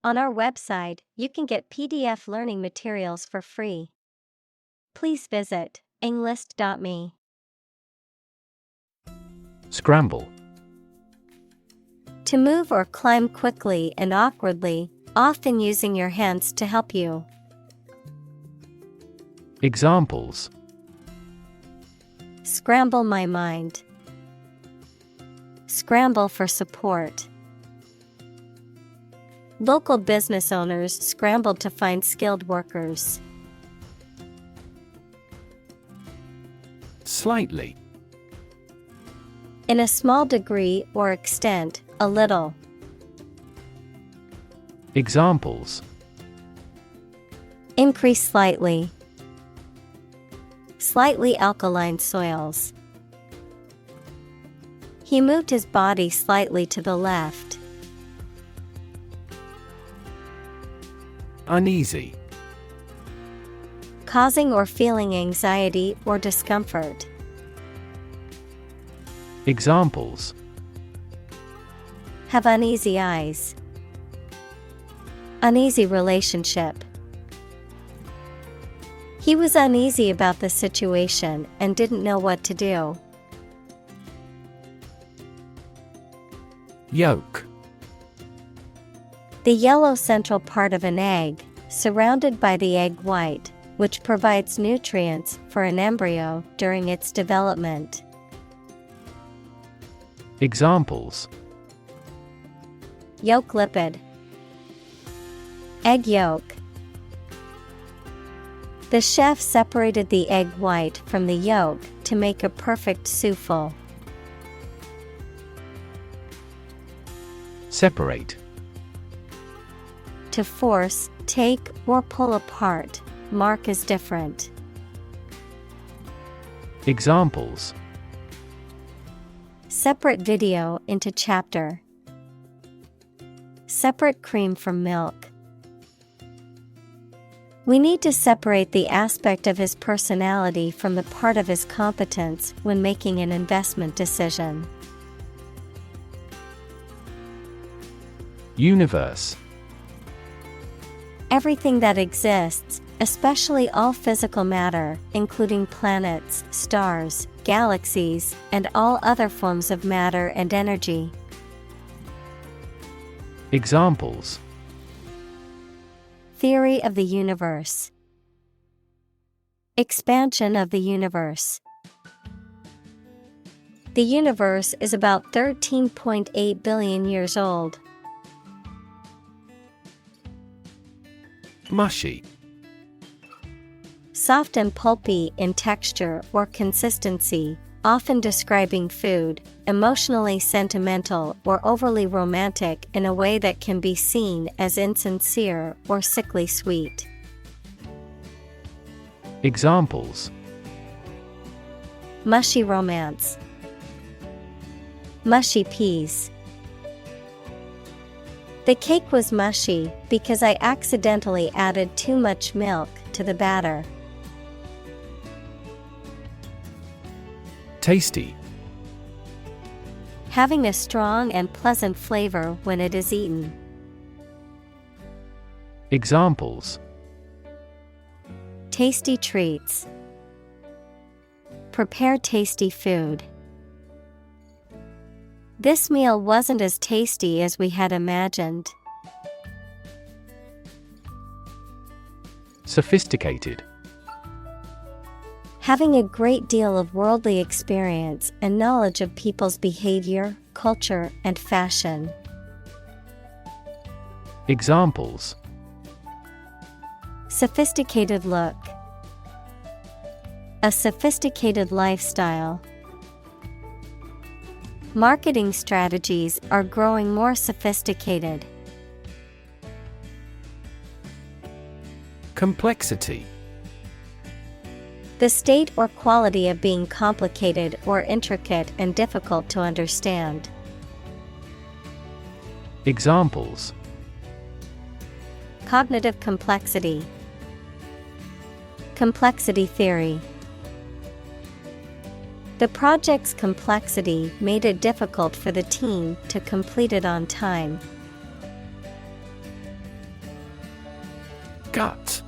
On our website, you can get PDF learning materials for free. Please visit englist.me. Scramble. To move or climb quickly and awkwardly, often using your hands to help you. Examples: Scramble my mind. Scramble for support. Local business owners scrambled to find skilled workers. Slightly. In a small degree or extent, a little. Examples: Increase slightly. Slightly alkaline soils. He moved his body slightly to the left. Uneasy. Causing or feeling anxiety or discomfort. Examples: Have uneasy eyes. Uneasy relationship. He was uneasy about the situation and didn't know what to do. Yolk. The yellow central part of an egg, surrounded by the egg white, which provides nutrients for an embryo during its development. Examples: Yolk lipid. Egg yolk. The chef separated the egg white from the yolk to make a perfect souffle. Separate. To force, take, or pull apart, mark as different. Examples: Separate video into chapter. Separate cream from milk. We need to separate the aspect of his personality from the part of his competence when making an investment decision. Universe. Everything that exists, especially all physical matter, including planets, stars, galaxies, and all other forms of matter and energy. Examples: Theory of the universe. Expansion of the universe. The universe is about 13.8 billion years old. Mushy. Soft and pulpy in texture or consistency, often describing food, emotionally sentimental or overly romantic in a way that can be seen as insincere or sickly sweet. Examples: Mushy romance. Mushy peas. The cake was mushy because I accidentally added too much milk to the batter. Tasty. Having a strong and pleasant flavor when it is eaten. Examples: Tasty treats. Prepare tasty food. This meal wasn't as tasty as we had imagined. Sophisticated. Having a great deal of worldly experience and knowledge of people's behavior, culture, and fashion. Examples: Sophisticated look. A sophisticated lifestyle. Marketing strategies are growing more sophisticated. Complexity. The state or quality of being complicated or intricate and difficult to understand. Examples: Cognitive complexity. Complexity theory. The project's complexity made it difficult for the team to complete it on time. Gut.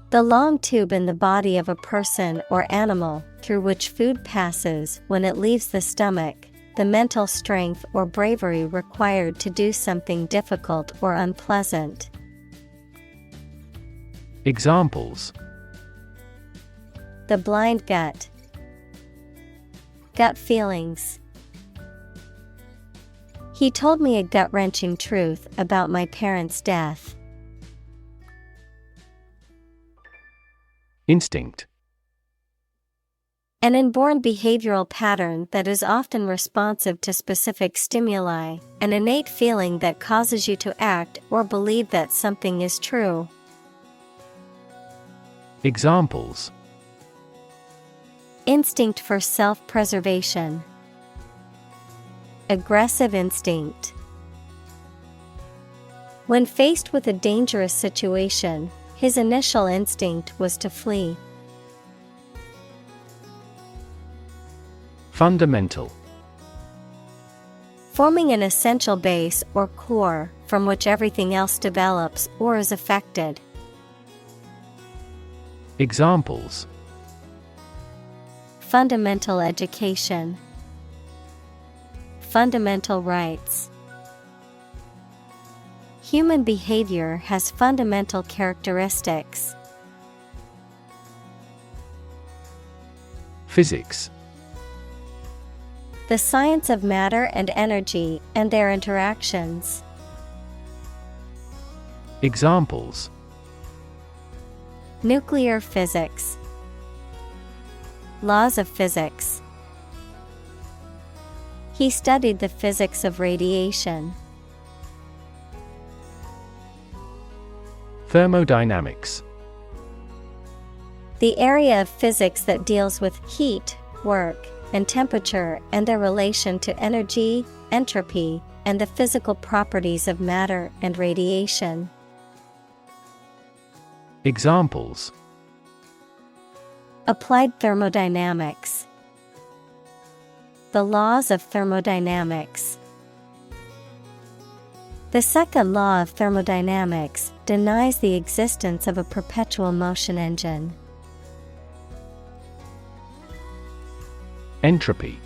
The long tube in the body of a person or animal through which food passes when it leaves the stomach, the mental strength or bravery required to do something difficult or unpleasant. Examples: The blind gut. Gut feelings. He told me a gut-wrenching truth about my parents' death. Instinct. An inborn behavioral pattern that is often responsive to specific stimuli, an innate feeling that causes you to act or believe that something is true. Examples: Instinct for self-preservation. Aggressive instinct. When faced with a dangerous situation, his initial instinct was to flee. Fundamental. Forming an essential base or core from which everything else develops or is affected. Examples: Fundamental education. Fundamental rights. Human behavior has fundamental characteristics. Physics. The science of matter and energy and their interactions. Examples: Nuclear physics. Laws of physics. He studied the physics of radiation. Thermodynamics. The area of physics that deals with heat, work, and temperature and their relation to energy, entropy, and the physical properties of matter and radiation. Examples: Applied thermodynamics. The laws of thermodynamics. The second law of thermodynamics denies the existence of a perpetual motion engine. Entropy.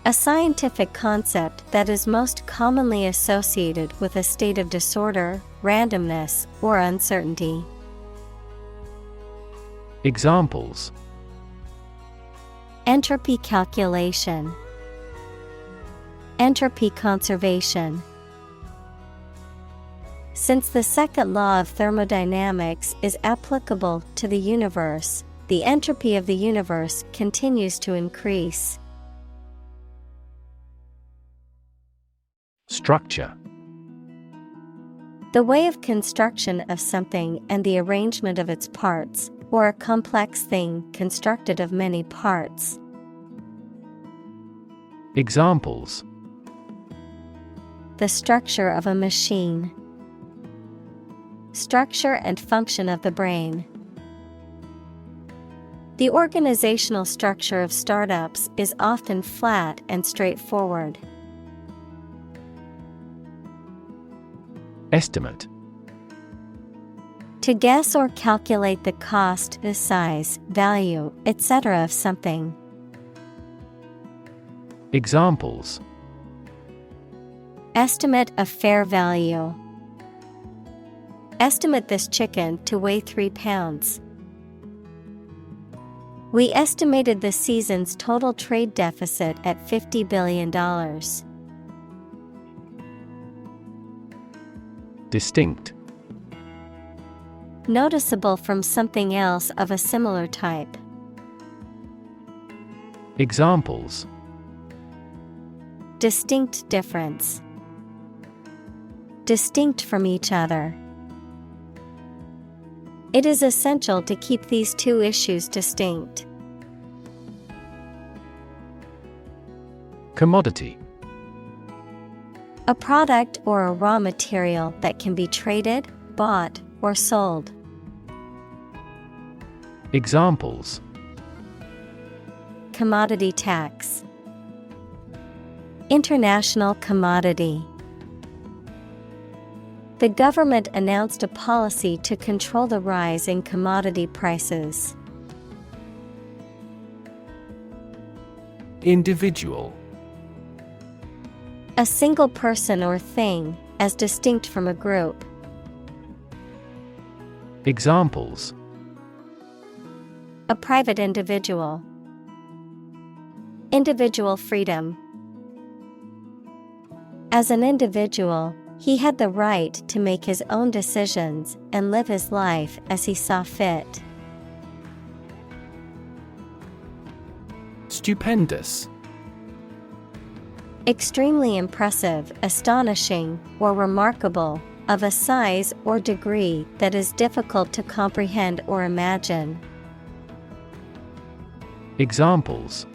A scientific concept that is most commonly associated with a state of disorder, randomness, or uncertainty. Examples: Entropy calculation. Entropy conservation. Since the second law of thermodynamics is applicable to the universe, the entropy of the universe continues to increase. Structure. The way of construction of something and the arrangement of its parts, or a complex thing constructed of many parts. Examples: The structure of a machine. Structure and function of the brain. The organizational structure of startups is often flat and straightforward. Estimate. To guess or calculate the cost, the size, value, etc. of something. Examples: Estimate of fair value. Estimate this chicken to weigh 3 pounds. We estimated the season's total trade deficit at $50 billion. Distinct. Noticeable from something else of a similar type. Examples: Distinct difference. Distinct from each other. It is essential to keep these two issues distinct. Commodity. A product or a raw material that can be traded, bought, or sold. Examples: Commodity tax. International commodity. The government announced a policy to control the rise in commodity prices. Individual. A single person or thing, as distinct from a group. Examples: A private individual. Individual freedom. As an individual, he had the right to make his own decisions and live his life as he saw fit. Stupendous. Extremely impressive, astonishing, or remarkable, of a size or degree that is difficult to comprehend or imagine. Examples: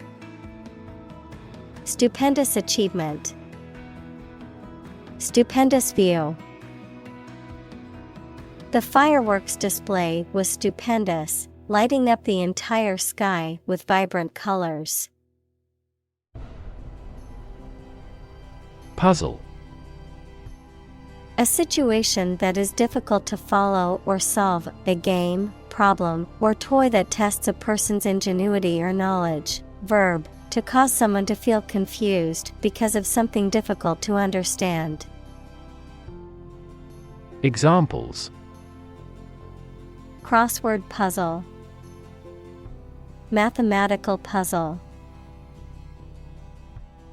Stupendous achievement. Stupendous view. The fireworks display was stupendous, lighting up the entire sky with vibrant colors. Puzzle. A situation that is difficult to follow or solve, a game, problem, or toy that tests a person's ingenuity or knowledge. Verb, to cause someone to feel confused because of something difficult to understand. Examples: Crossword puzzle. Mathematical puzzle.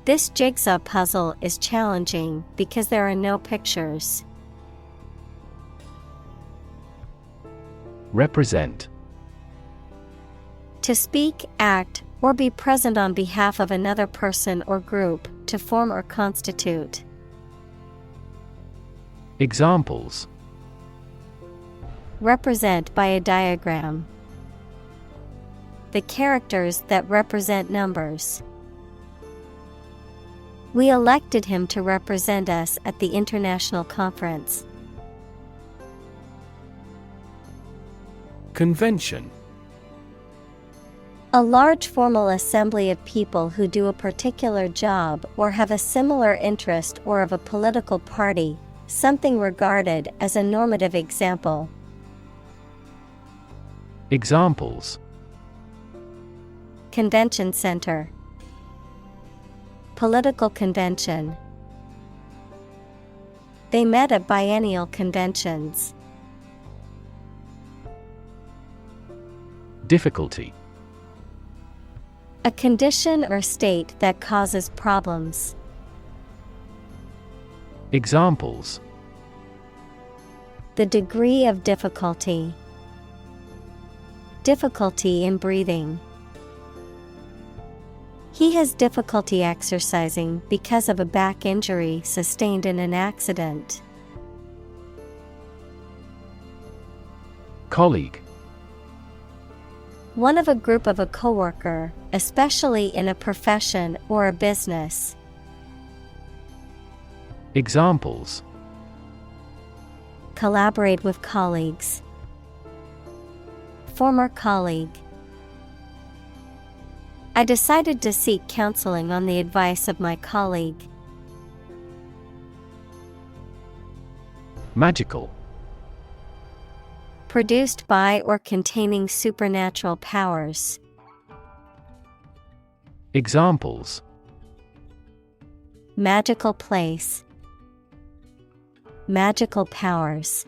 This jigsaw puzzle is challenging because there are no pictures. Represent. To speak, act, or be present on behalf of another person or group, to form or constitute. Examples: Represent by a diagram. The characters that represent numbers. We elected him to represent us at the international conference. Convention. A large formal assembly of people who do a particular job or have a similar interest, or of a political party, something regarded as a normative example. Examples: Convention center. Political convention. They met at biennial conventions. Difficulty. A condition or state that causes problems. Examples: The degree of difficulty. Difficulty in breathing. He has difficulty exercising because of a back injury sustained in an accident. Colleague. One of a group of a coworker, especially in a profession or a business. Examples: Collaborate with colleagues. Former colleague. I decided to seek counseling on the advice of my colleague. Magical. Produced by or containing supernatural powers. Examples: Magical place. Magical powers.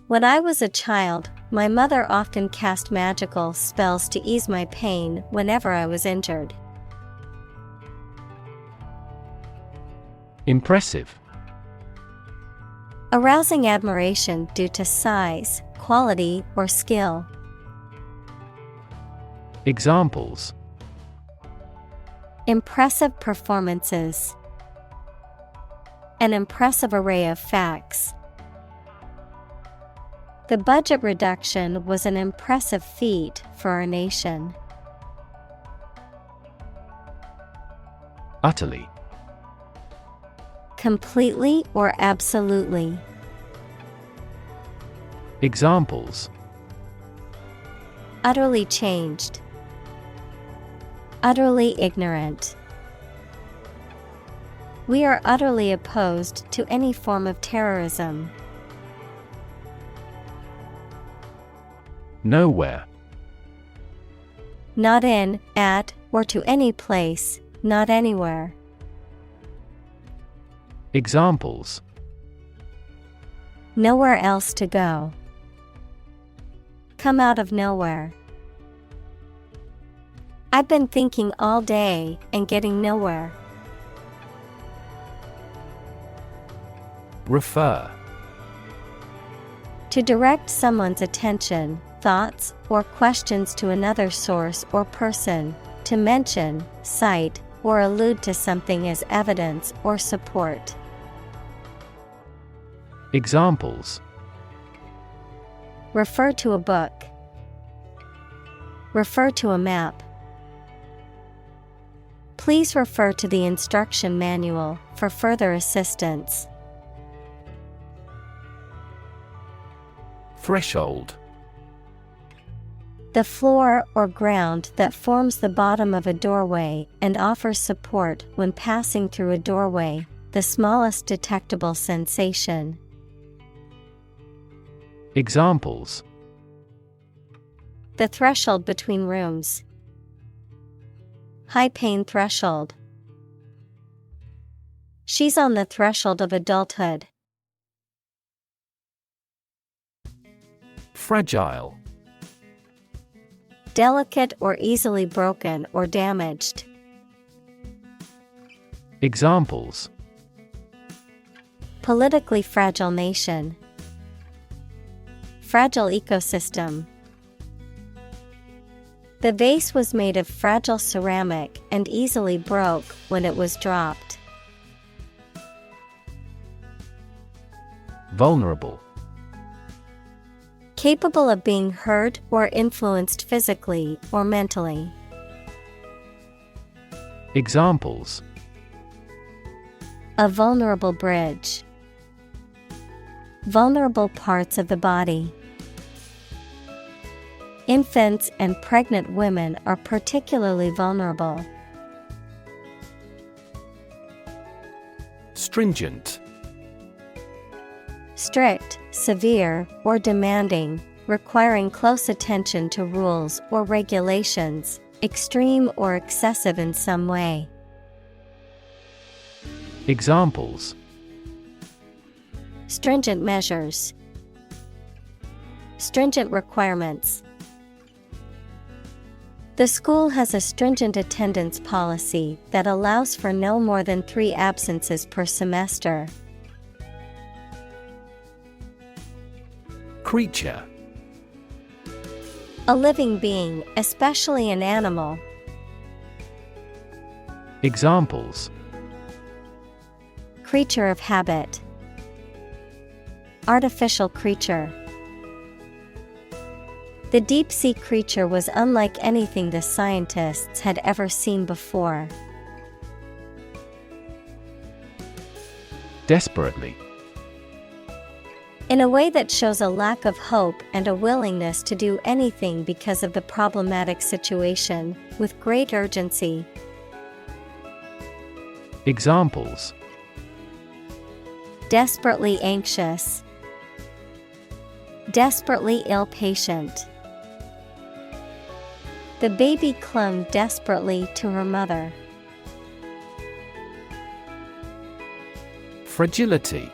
When I was a child, my mother often cast magical spells to ease my pain whenever I was injured. Impressive. Arousing admiration due to size, quality, or skill. Examples: Impressive performances. An impressive array of facts. The budget reduction was an impressive feat for our nation. Utterly. Completely or absolutely. Examples: Utterly changed. Utterly ignorant. We are utterly opposed to any form of terrorism. Nowhere. Not in, at, or to any place, not anywhere. Examples: Nowhere else to go. Come out of nowhere. I've been thinking all day and getting nowhere. Refer. To direct someone's attention, thoughts, or questions to another source or person, to mention, cite, or allude to something as evidence or support. Examples: Refer to a book. Refer to a map. Please refer to the instruction manual for further assistance. Threshold. The floor or ground that forms the bottom of a doorway and offers support when passing through a doorway, the smallest detectable sensation. Examples: The threshold between rooms. High pain threshold. She's on the threshold of adulthood. Fragile. Delicate or easily broken or damaged. Examples: Politically fragile nation. Fragile ecosystem. The vase was made of fragile ceramic and easily broke when it was dropped. Vulnerable. Capable of being hurt or influenced physically or mentally. Examples: A vulnerable bridge. Vulnerable parts of the body. Infants and pregnant women are particularly vulnerable. Stringent. Strict, severe, or demanding, requiring close attention to rules or regulations, extreme or excessive in some way. Examples: Stringent measures. Stringent requirements. The school has a stringent attendance policy that allows for no more than 3 absences per semester. Creature. A living being, especially an animal. Examples: Creature of habit. Artificial creature. The deep-sea creature was unlike anything the scientists had ever seen before. Desperately. In a way that shows a lack of hope and a willingness to do anything because of the problematic situation, with great urgency. Examples: Desperately anxious. Desperately ill patient. The baby clung desperately to her mother. Fragility.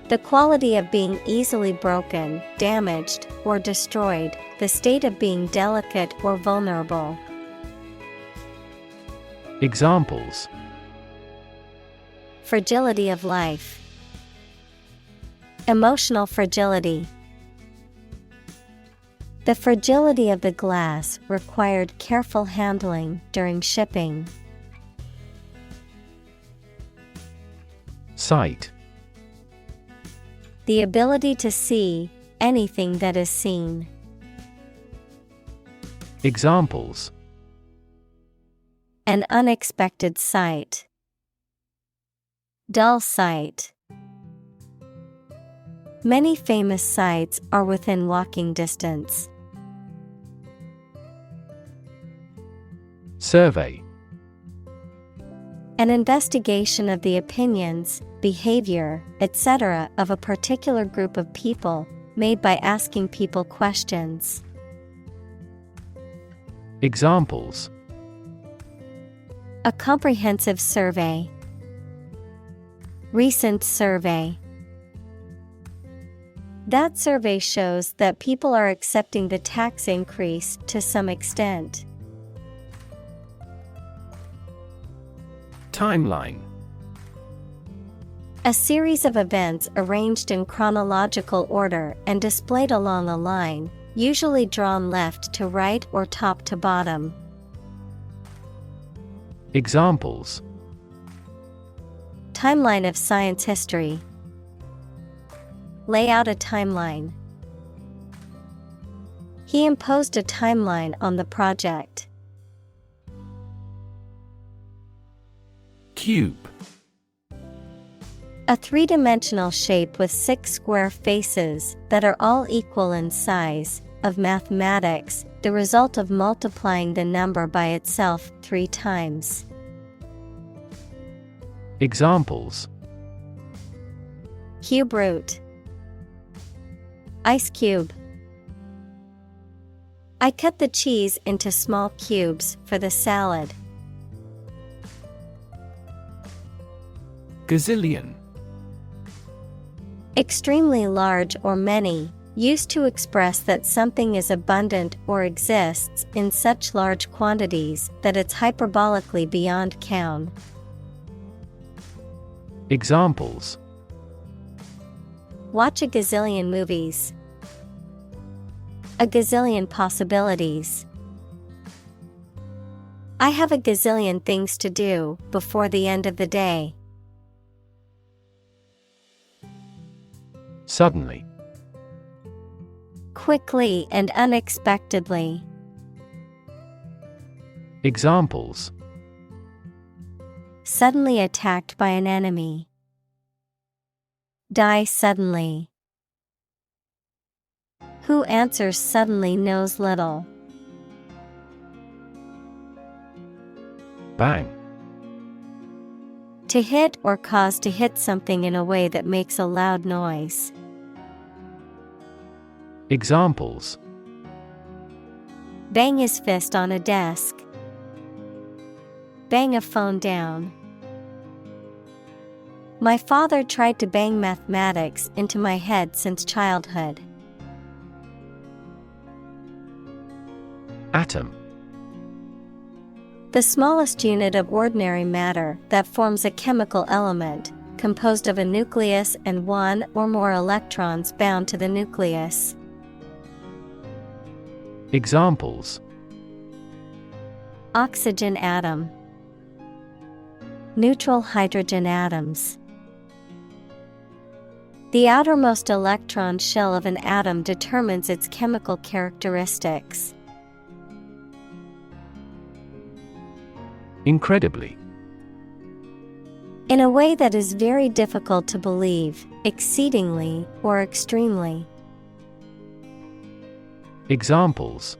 The quality of being easily broken, damaged, or destroyed, the state of being delicate or vulnerable. Examples: Fragility of life. Emotional fragility. The fragility of the glass required careful handling during shipping. Sight. The ability to see anything that is seen. Examples: An unexpected sight. Dull sight. Many famous sights are within walking distance. Survey. An investigation of the opinions, behavior, etc. of a particular group of people, made by asking people questions. Examples: A comprehensive survey. Recent survey. That survey shows that people are accepting the tax increase to some extent. Timeline: A series of events arranged in chronological order and displayed along a line, usually drawn left to right or top to bottom. Examples: Timeline of science history. Lay out a timeline. He imposed a timeline on the project. Cube: A three-dimensional shape with 6 square faces that are all equal in size, of mathematics, the result of multiplying the number by itself 3 times. Examples: Cube root. Ice cube. I cut the cheese into small cubes for the salad. Gazillion: Extremely large or many, used to express that something is abundant or exists in such large quantities that it's hyperbolically beyond count. Examples: Watch a gazillion movies. A gazillion possibilities. I have a gazillion things to do before the end of the day. Suddenly: Quickly and unexpectedly. Examples: Suddenly attacked by an enemy. Die suddenly. Who answers suddenly knows little. Bang: To hit or cause to hit something in a way that makes a loud noise. Examples: Bang his fist on a desk. Bang a phone down. My father tried to bang mathematics into my head since childhood. Atom: The smallest unit of ordinary matter that forms a chemical element, composed of a nucleus and one or more electrons bound to the nucleus. Examples: Oxygen atom. Neutral hydrogen atoms. The outermost electron shell of an atom determines its chemical characteristics. Incredibly: In a way that is very difficult to believe, exceedingly or extremely. Examples: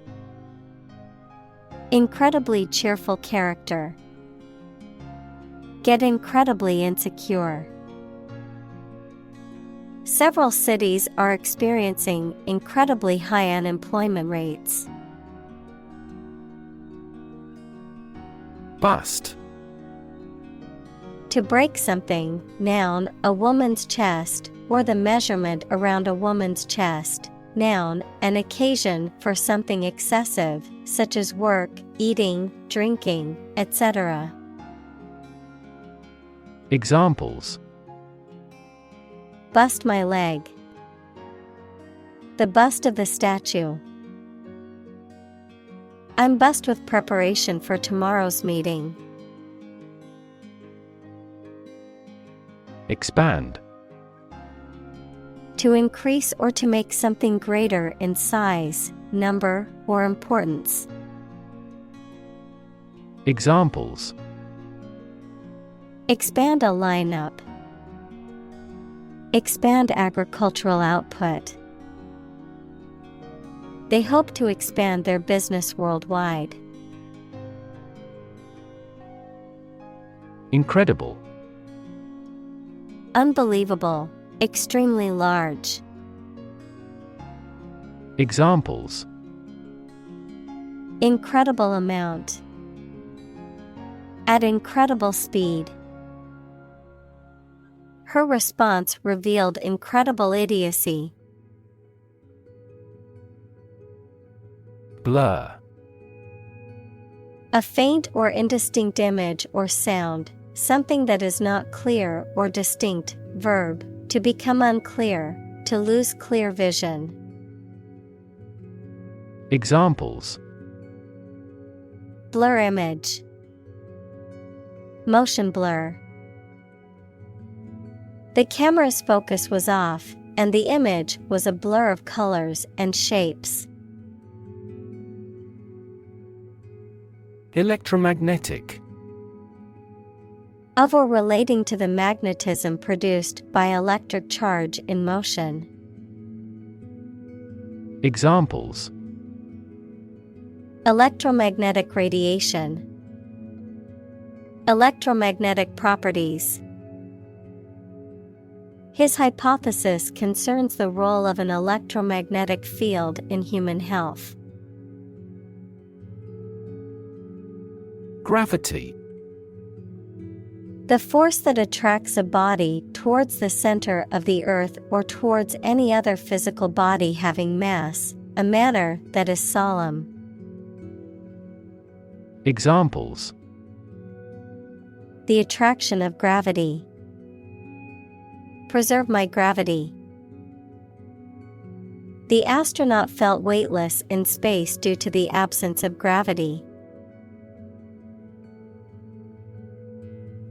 Incredibly cheerful character. Get incredibly insecure. Several cities are experiencing incredibly high unemployment rates. Bust: To break something, noun, a woman's chest, or the measurement around a woman's chest. Noun, an occasion for something excessive, such as work, eating, drinking, etc. Examples: Bust my leg. The bust of the statue. I'm bust with preparation for tomorrow's meeting. Expand: To increase or to make something greater in size, number, or importance. Examples: Expand a lineup. Expand agricultural output. They hope to expand their business worldwide. Incredible. Unbelievable, extremely large. Examples: Incredible amount. At incredible speed. Her response revealed incredible idiocy. Blur. A faint or indistinct image or sound, something that is not clear or distinct. Verb, to become unclear, to lose clear vision. Examples: Blur image. Motion blur. The camera's focus was off, and the image was a blur of colors and shapes. Electromagnetic. Of or relating to the magnetism produced by electric charge in motion. Examples: Electromagnetic radiation. Electromagnetic properties. His hypothesis concerns the role of an electromagnetic field in human health. Gravity. The force that attracts a body towards the center of the earth or towards any other physical body having mass, a matter that is solemn. Examples: The attraction of gravity. Preserve my gravity. The astronaut felt weightless in space due to the absence of gravity.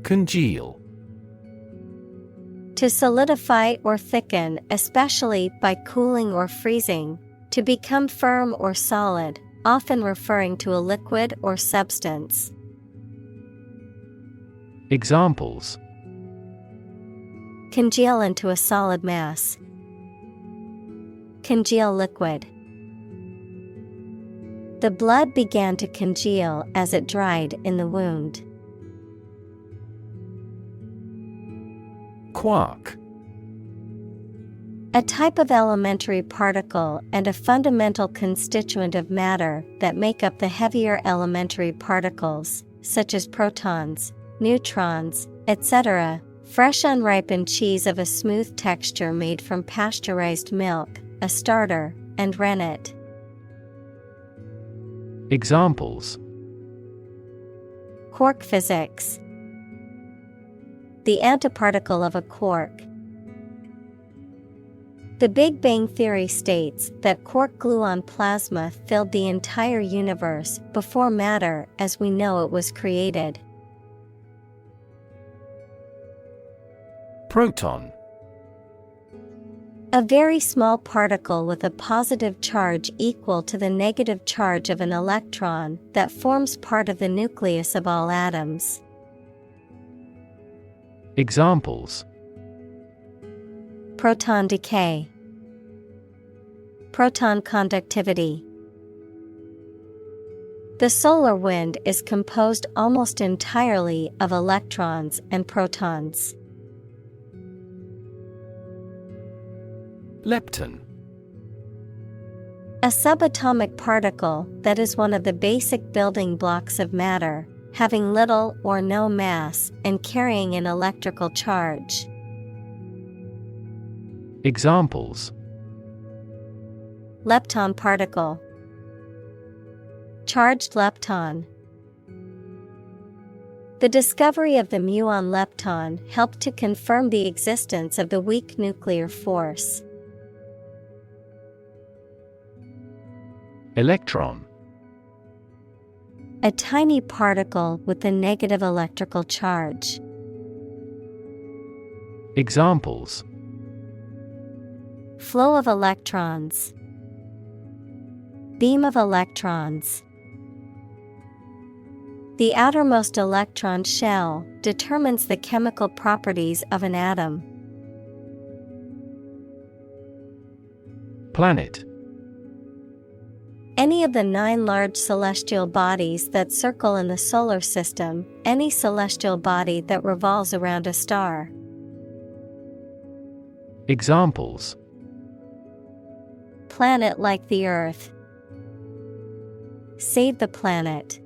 Congeal. To solidify or thicken, especially by cooling or freezing. To become firm or solid, often referring to a liquid or substance. Examples: Congeal into a solid mass. Congeal liquid. The blood began to congeal as it dried in the wound. Quark. A type of elementary particle and a fundamental constituent of matter that make up the heavier elementary particles, such as protons, neutrons, etc. Fresh unripened cheese of a smooth texture made from pasteurized milk, a starter, and rennet. Examples: Quark physics. The antiparticle of a quark. The Big Bang Theory states that quark gluon plasma filled the entire universe before matter as we know it was created. Proton. A very small particle with a positive charge equal to the negative charge of an electron that forms part of the nucleus of all atoms. Examples: Proton decay. Proton conductivity. The solar wind is composed almost entirely of electrons and protons. Lepton. A subatomic particle that is one of the basic building blocks of matter, having little or no mass and carrying an electrical charge. Examples: Lepton particle. Charged lepton. The discovery of the muon lepton helped to confirm the existence of the weak nuclear force. Electron. A tiny particle with a negative electrical charge. Examples: Flow of electrons. Beam of electrons. The outermost electron shell determines the chemical properties of an atom. Any Planet. of the 9 large celestial bodies that circle in the solar system, any celestial body that revolves around a star. Examples: Planet like the Earth. Save the planet.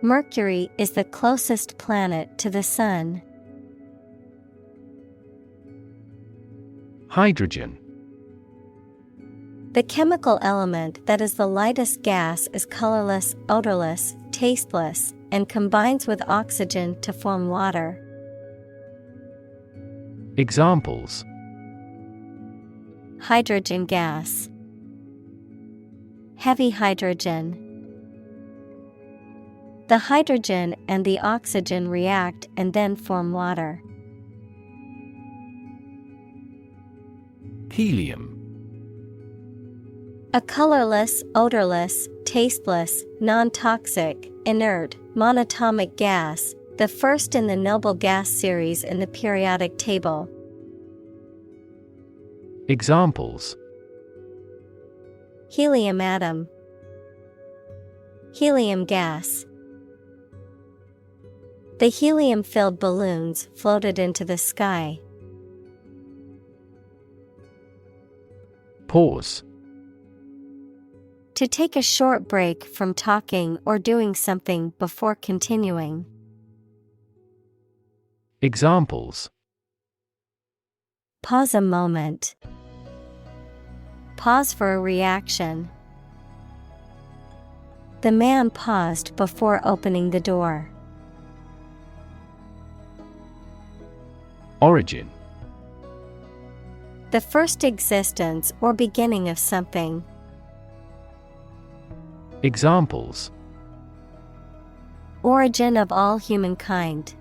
Mercury is the closest planet to the Sun. Hydrogen. The chemical element that is the lightest gas, is colorless, odorless, tasteless, and combines with oxygen to form water. Examples: Hydrogen gas. Heavy hydrogen. The hydrogen and the oxygen react and then form water. Helium. A colorless, odorless, tasteless, non-toxic, inert, monatomic gas, the first in the noble gas series in the periodic table. Examples: Helium atom. Helium gas. The helium-filled balloons floated into the sky. Pause. To take a short break from talking or doing something before continuing. Examples: Pause a moment. Pause for a reaction. The man paused before opening the door. Origin. The first existence or beginning of something. Examples: Origin of all humankind.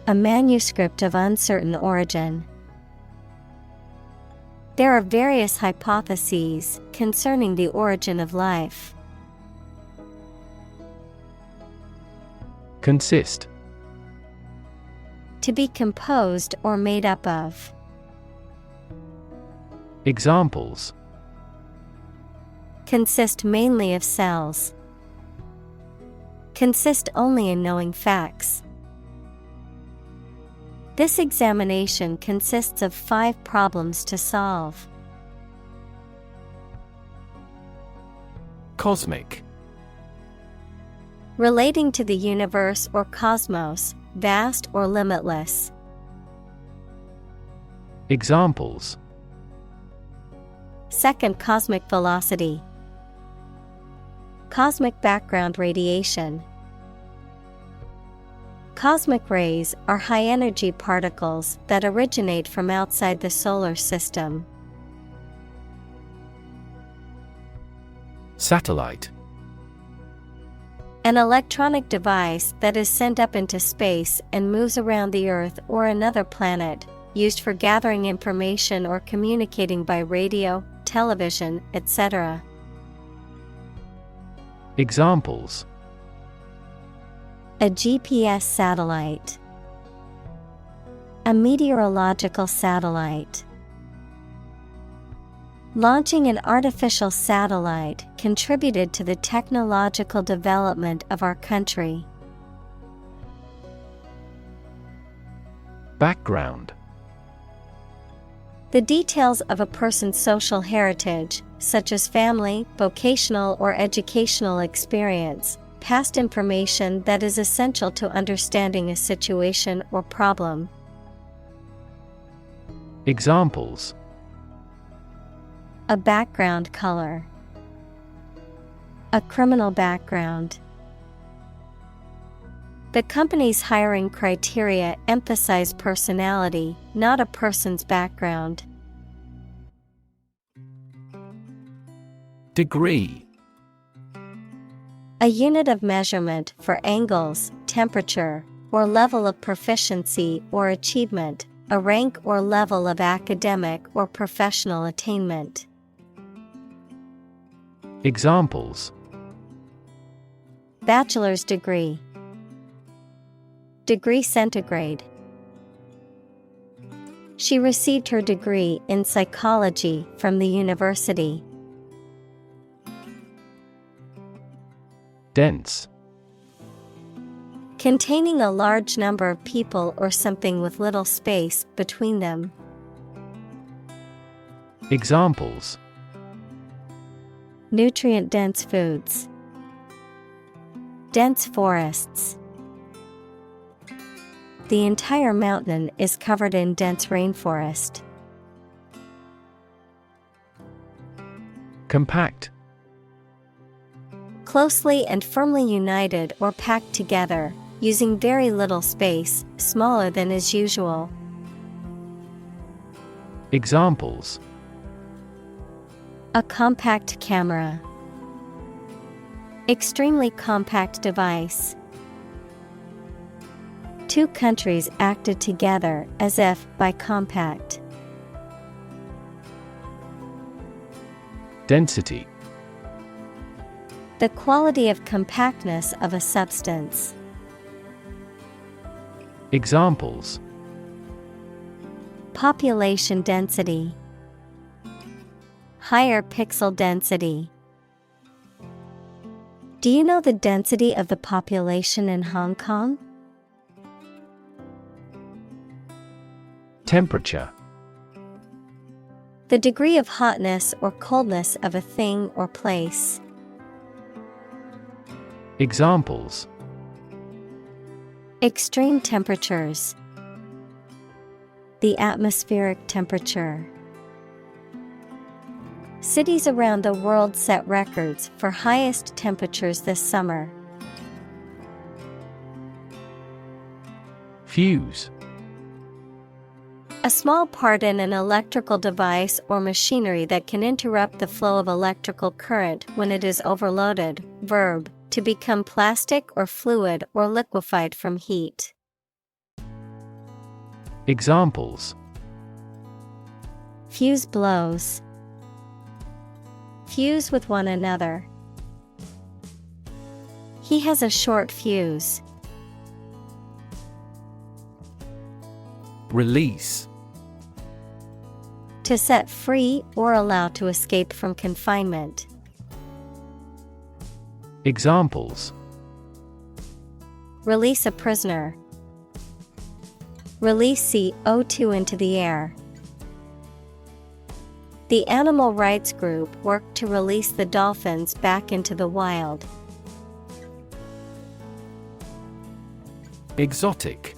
A manuscript of uncertain origin. There are various hypotheses concerning the origin of life. Consist. To be composed or made up of. Examples: Consist mainly of cells. Consist only in knowing facts. This examination consists of 5 problems to solve. Cosmic. Relating to the universe or cosmos, vast or limitless. Examples: Second cosmic velocity. Cosmic background radiation. Cosmic rays are high-energy particles that originate from outside the solar system. Satellite. An electronic device that is sent up into space and moves around the Earth or another planet, used for gathering information or communicating by radio, television, etc. Examples: A GPS satellite. A meteorological satellite. Launching an artificial satellite contributed to the technological development of our country. Background. The details of a person's social heritage, such as family, vocational or educational experience, past information that is essential to understanding a situation or problem. Examples: A background color. A criminal background. The company's hiring criteria emphasize personality, not a person's background. Degree. A unit of measurement for angles, temperature, or level of proficiency or achievement, a rank or level of academic or professional attainment. Examples: Bachelor's degree. Degree centigrade. She received her degree in psychology from the university. Dense. Containing a large number of people or something with little space between them. Examples: Nutrient-dense foods. Dense forests. The entire mountain is covered in dense rainforest. Compact. Closely and firmly united or packed together, using very little space, smaller than is usual. Examples: A compact camera. Extremely compact device. Two countries acted together as if by compact. Density. The quality of compactness of a substance. Examples: Population density. Higher pixel density. Do you know the density of the population in Hong Kong? Temperature. The degree of hotness or coldness of a thing or place. Examples: Extreme temperatures. The atmospheric temperature. Cities around the world set records for highest temperatures this summer. Fuse. A small part in an electrical device or machinery that can interrupt the flow of electrical current when it is overloaded. Verb, to become plastic or fluid or liquefied from heat. Examples: Fuse blows. Fuse with one another. He has a short fuse. Release. To set free or allow to escape from confinement. Examples: Release a prisoner. Release CO2 into the air. The animal rights group worked to release the dolphins back into the wild. Exotic.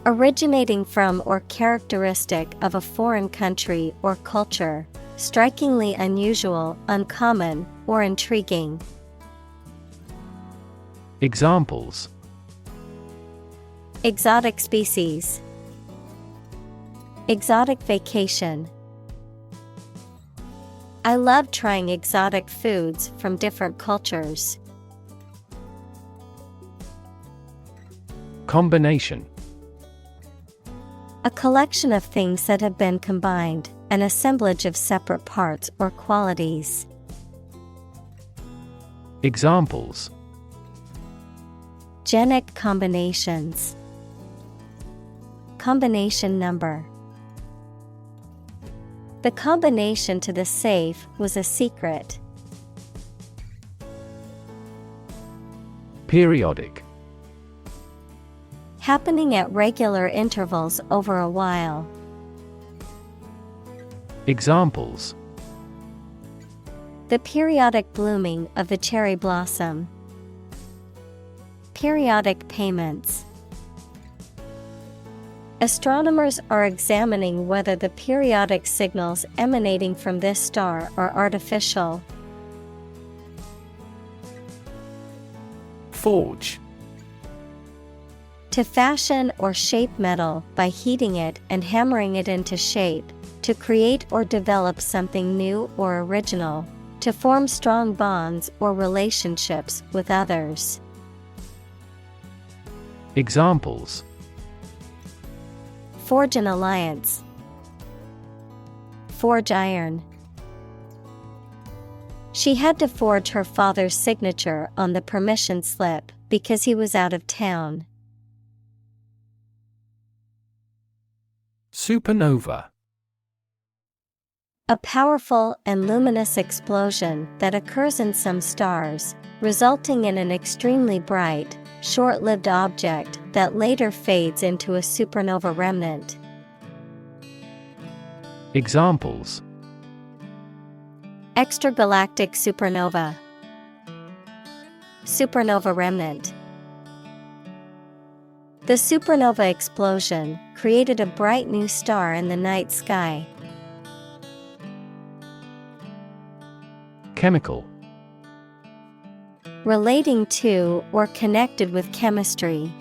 Originating from or characteristic of a foreign country or culture, strikingly unusual, uncommon, or intriguing. Examples: Exotic species. Exotic vacation. I love trying exotic foods from different cultures. Combination. A collection of things that have been combined, an assemblage of separate parts or qualities. Examples: Genic combinations. Combination number. The combination to the safe was a secret. Periodic. Happening at regular intervals over a while. Examples: The periodic blooming of the cherry blossom. Periodic payments. Astronomers are examining whether the periodic signals emanating from this star are artificial. Forge. To fashion or shape metal by heating it and hammering it into shape, to create or develop something new or original, to form strong bonds or relationships with others. Examples: Forge an alliance. Forge iron. She had to forge her father's signature on the permission slip because he was out of town. Supernova. A powerful and luminous explosion that occurs in some stars, resulting in an extremely bright, short-lived object that later fades into a supernova remnant. Examples: Extragalactic supernova, supernova remnant. The supernova explosion created a bright new star in the night sky. Chemical. Relating to or connected with chemistry.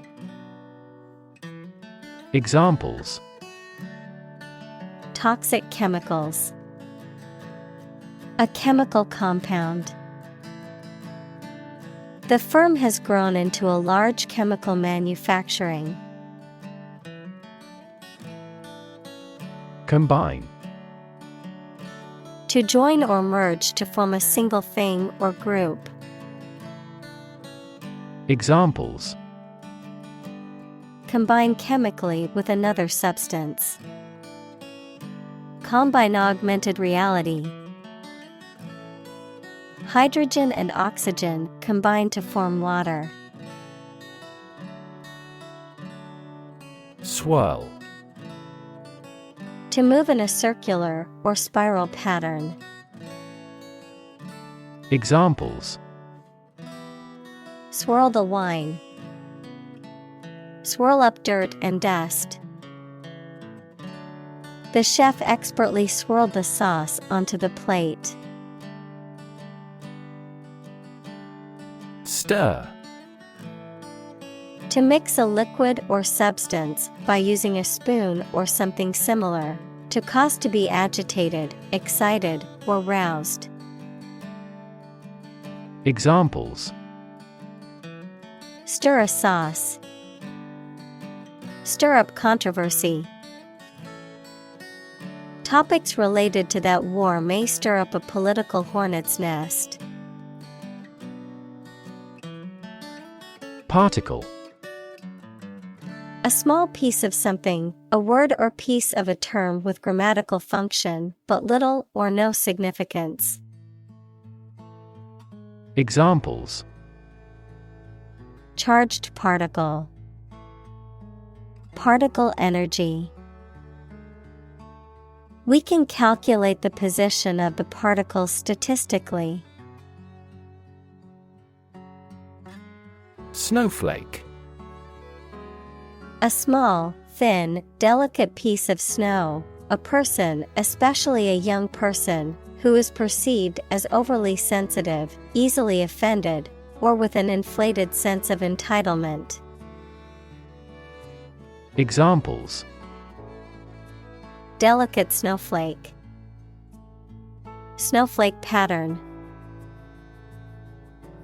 Examples: Toxic chemicals. A chemical compound. The firm has grown into a large chemical manufacturing. Combine. To join or merge to form a single thing or group. Examples: Combine chemically with another substance. Combine augmented reality. Hydrogen and oxygen combine to form water. Swirl. To move in a circular or spiral pattern. Examples: Swirl the wine. Swirl up dirt and dust. The chef expertly swirled the sauce onto the plate. Stir. To mix a liquid or substance by using a spoon or something similar. To cause to be agitated, excited, or roused. Examples: Stir a sauce. Stir up controversy. Topics related to that war may stir up a political hornet's nest. Particle. A small piece of something, a word or piece of a term with grammatical function, but little or no significance. Examples: Charged particle. Particle energy. We can calculate the position of the particles statistically. Snowflake. A small, thin, delicate piece of snow, a person, especially a young person, who is perceived as overly sensitive, easily offended, or with an inflated sense of entitlement. Examples: Delicate snowflake. Snowflake pattern.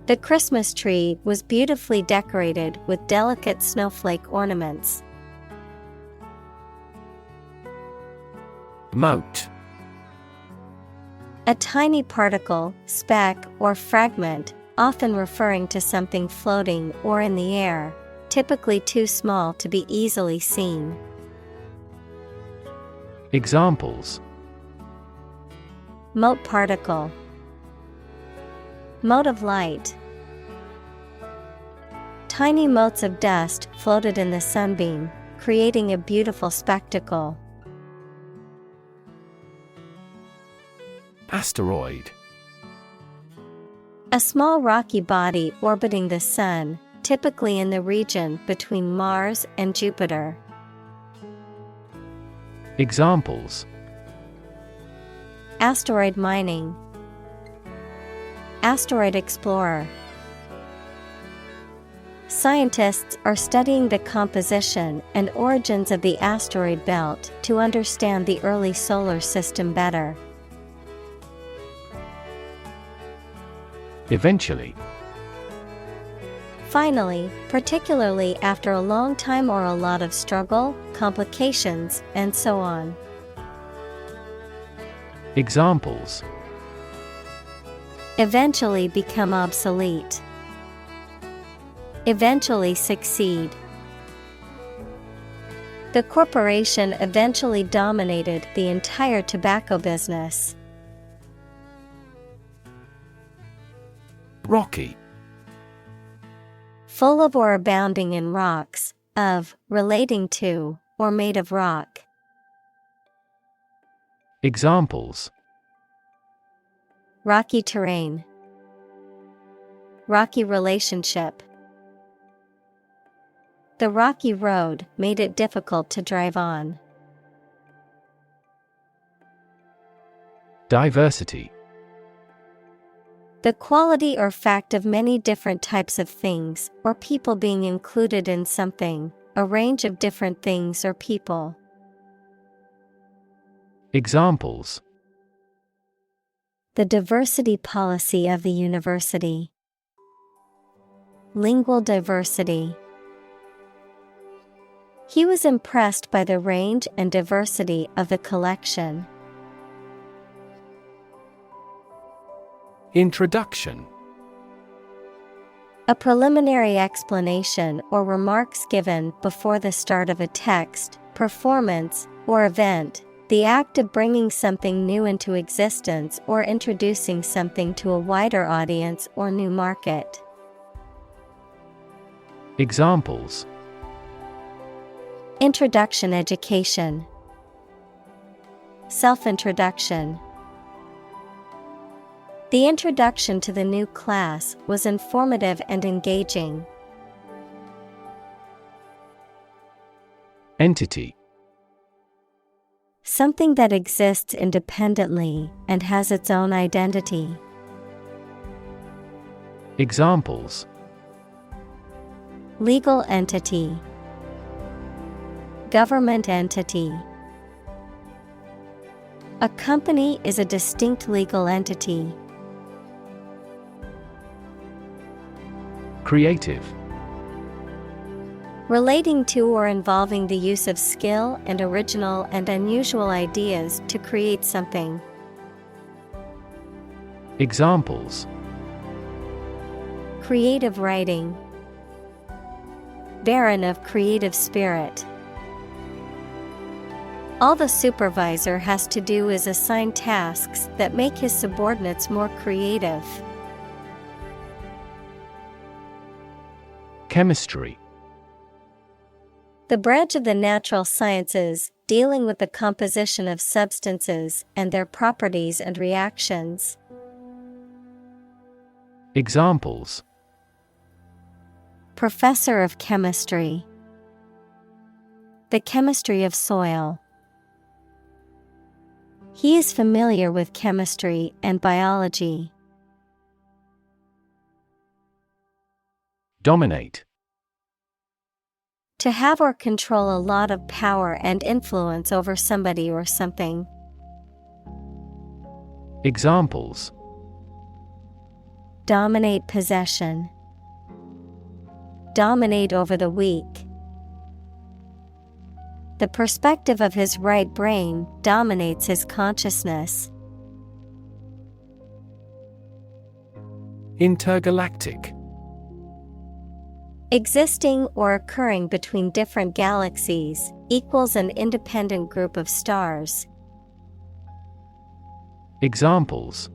The Christmas tree was beautifully decorated with delicate snowflake ornaments. Mote. A tiny particle, speck, or fragment, often referring to something floating or in the air, typically too small to be easily seen. Examples: Mote particle. Mote of light. Tiny motes of dust floated in the sunbeam, creating a beautiful spectacle. Asteroid. A small rocky body orbiting the Sun, typically in the region between Mars and Jupiter. Examples: Asteroid mining. Asteroid explorer. Scientists are studying the composition and origins of the asteroid belt to understand the early solar system better. Eventually. Finally, particularly after a long time or a lot of struggle, complications, and so on. Examples: Eventually become obsolete. Eventually succeed. The corporation eventually dominated the entire tobacco business. Rocky. Full of or abounding in rocks, of, relating to, or made of rock. Examples: Rocky terrain. Rocky relationship. The rocky road made it difficult to drive on. Diversity. The quality or fact of many different types of things, or people being included in something, a range of different things or people. Examples: The diversity policy of the university. Lingual diversity. He was impressed by the range and diversity of the collection. Introduction. A preliminary explanation or remarks given before the start of a text, performance, or event, the act of bringing something new into existence or introducing something to a wider audience or new market. Examples: Introduction education. Self-introduction. The introduction to the new class was informative and engaging. Entity. Something that exists independently and has its own identity. Examples: Legal entity. Government entity. A company is a distinct legal entity. Creative. Relating to or involving the use of skill and original and unusual ideas to create something. Examples: Creative writing. Barren of creative spirit. All the supervisor has to do is assign tasks that make his subordinates more creative. Chemistry. The branch of the natural sciences dealing with the composition of substances and their properties and reactions. Examples: Professor of chemistry. The chemistry of soil. He is familiar with chemistry and biology. Dominate. To have or control a lot of power and influence over somebody or something. Examples: Dominate possession. Dominate over the weak. The perspective of his right brain dominates his consciousness. Intergalactic. Existing or occurring between different galaxies, equals an independent group of stars. Examples: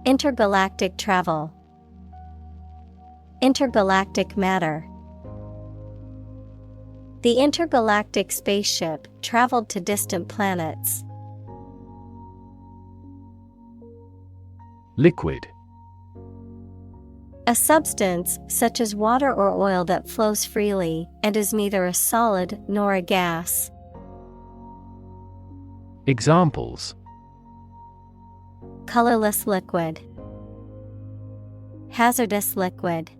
Intergalactic travel. Intergalactic matter. The intergalactic spaceship traveled to distant planets. Liquid. A substance, such as water or oil, that flows freely and is neither a solid nor a gas. Examples: Colorless liquid. Hazardous liquid.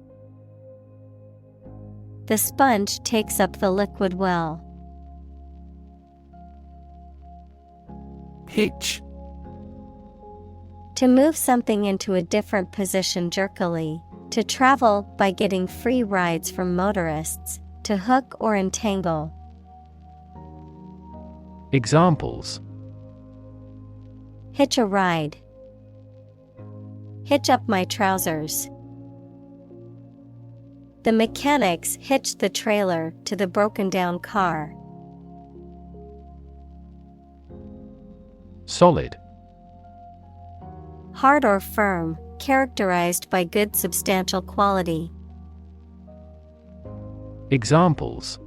The sponge takes up the liquid well. Hitch. To move something into a different position jerkily. To travel by getting free rides from motorists. To hook or entangle. Examples: Hitch a ride. Hitch up my trousers. The mechanics hitched the trailer to the broken-down car. Solid. Hard or firm, characterized by good substantial quality. Examples: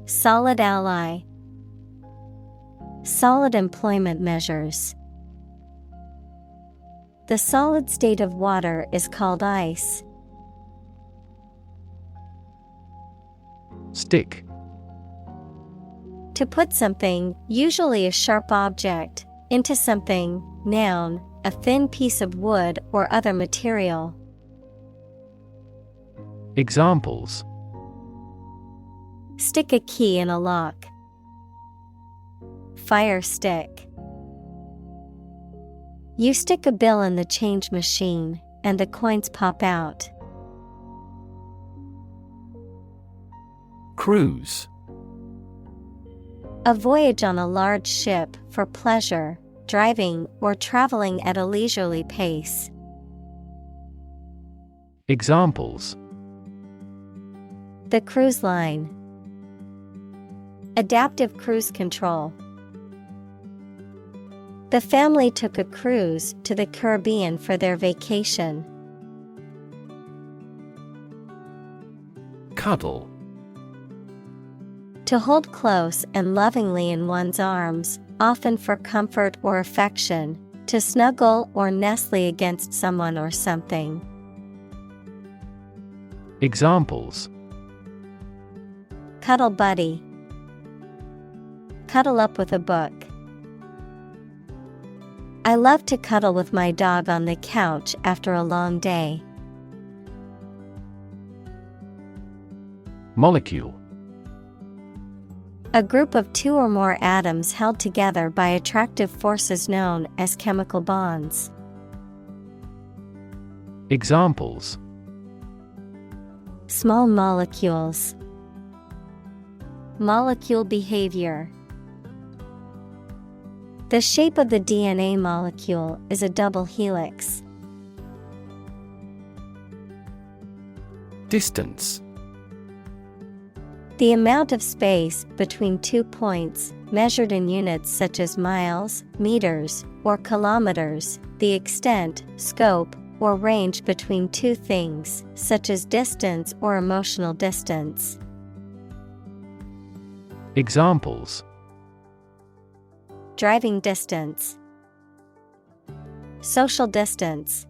Solid ally. Solid employment measures. The solid state of water is called ice. Stick. To put something, usually a sharp object, into something, noun, a thin piece of wood or other material. Examples: Stick a key in a lock. Fire stick. You stick a bill in the change machine, and the coins pop out. Cruise. A voyage on a large ship for pleasure, driving or traveling at a leisurely pace. Examples: The cruise line. Adaptive cruise control. The family took a cruise to the Caribbean for their vacation. Cuddle. To hold close and lovingly in one's arms, often for comfort or affection, to snuggle or nestle against someone or something. Examples: Cuddle buddy. Cuddle up with a book. I love to cuddle with my dog on the couch after a long day. Molecule. A group of two or more atoms held together by attractive forces known as chemical bonds. Examples: Small molecules. Molecule behavior. The shape of the DNA molecule is a double helix. Distance. The amount of space between 2 points, measured in units such as miles, meters, or kilometers, the extent, scope, or range between two things, such as distance or emotional distance. Examples: Driving distance. Social distance.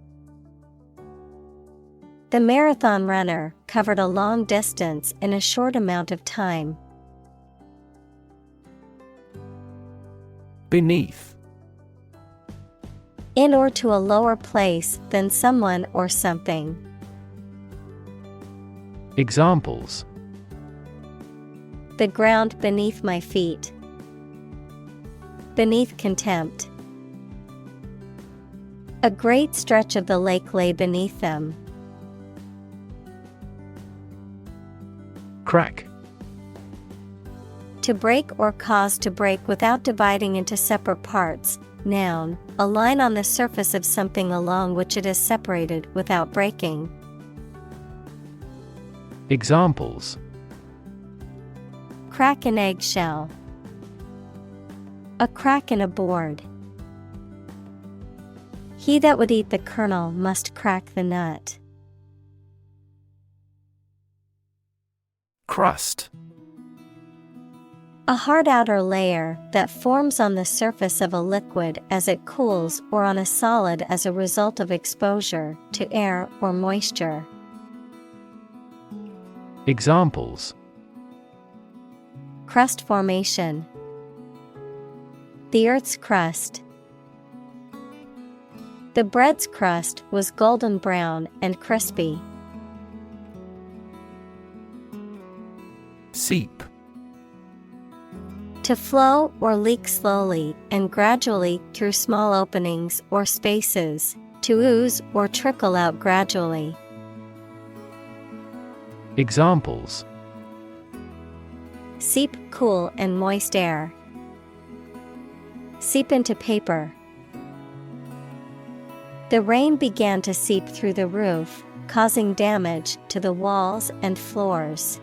The marathon runner covered a long distance in a short amount of time. Beneath. In or to a lower place than someone or something. Examples: The ground beneath my feet. Beneath contempt. A great stretch of the lake lay beneath them. Crack. To break or cause to break without dividing into separate parts. Noun, a line on the surface of something along which it is separated without breaking. Examples: Crack an eggshell. A crack in a board. He that would eat the kernel must crack the nut. Crust. A hard outer layer that forms on the surface of a liquid as it cools or on a solid as a result of exposure to air or moisture. Examples: Crust formation. The Earth's crust. The bread's crust was golden brown and crispy. Seep. To flow or leak slowly and gradually through small openings or spaces, to ooze or trickle out gradually. Examples: Seep cool and moist air. Seep into paper. The rain began to seep through the roof, causing damage to the walls and floors.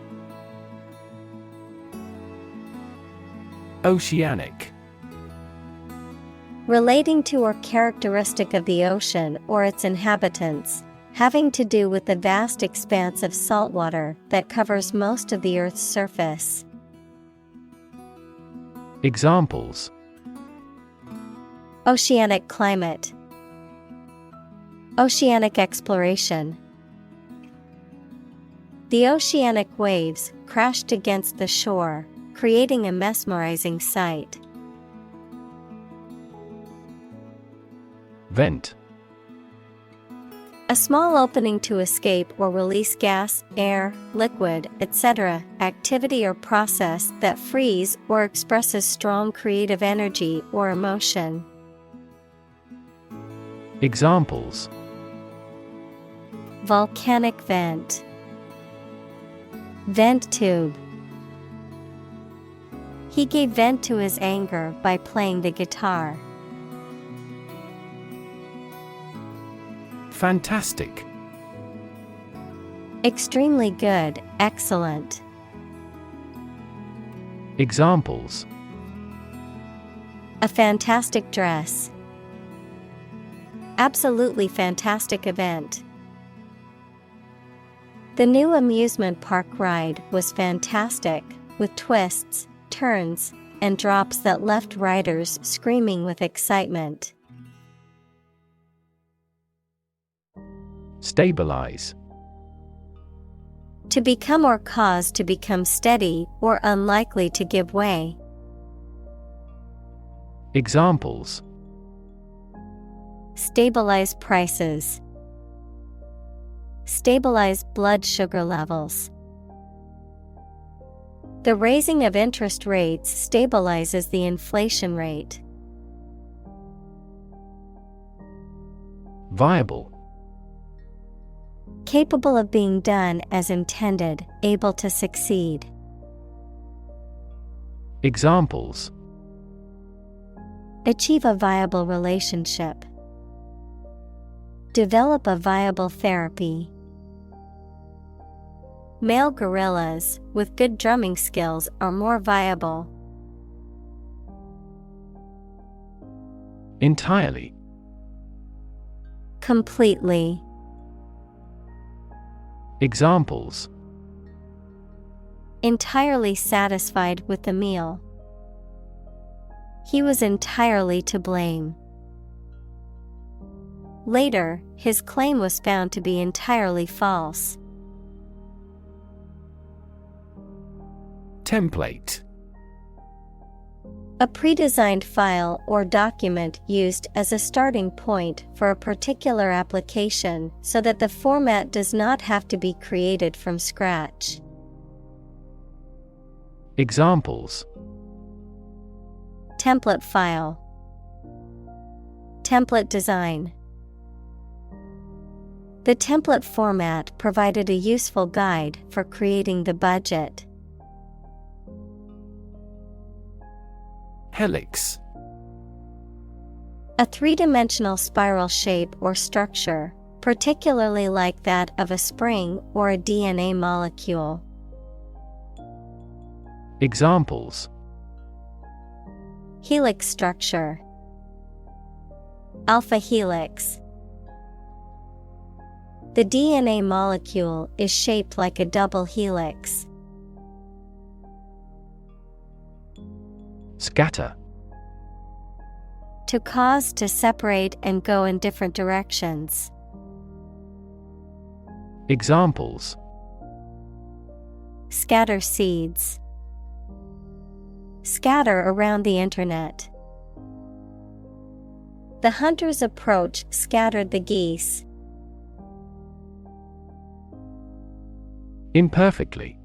Oceanic. Relating to or characteristic of the ocean or its inhabitants, having to do with the vast expanse of saltwater that covers most of the Earth's surface. Examples: Oceanic climate, oceanic exploration. The oceanic waves crashed against the shore, creating a mesmerizing sight. Vent. A small opening to escape or release gas, air, liquid, etc., activity or process that frees or expresses strong creative energy or emotion. Examples: Volcanic vent, vent tube. He gave vent to his anger by playing the guitar. Fantastic. Extremely good, excellent. Examples: A fantastic dress. Absolutely fantastic event. The new amusement park ride was fantastic, with twists, turns, and drops that left riders screaming with excitement. Stabilize. To become or cause to become steady or unlikely to give way. Examples: Stabilize prices. Stabilize blood sugar levels. The raising of interest rates stabilizes the inflation rate. Viable. Capable of being done as intended, able to succeed. Examples: Achieve a viable relationship. Develop a viable therapy. Male gorillas with good drumming skills are more viable. Entirely. Completely. Examples: Entirely satisfied with the meal. He was entirely to blame. Later, his claim was found to be entirely false. Template. A pre-designed file or document used as a starting point for a particular application so that the format does not have to be created from scratch. Examples: Template file. Template design. The template format provided a useful guide for creating the budget. Helix. A three-dimensional spiral shape or structure, particularly like that of a spring or a DNA molecule. Examples: Helix structure. Alpha helix. The DNA molecule is shaped like a double helix. Scatter. To cause to separate and go in different directions. Examples: Scatter seeds. Scatter around the internet. The hunter's approach scattered the geese. Imperfectly.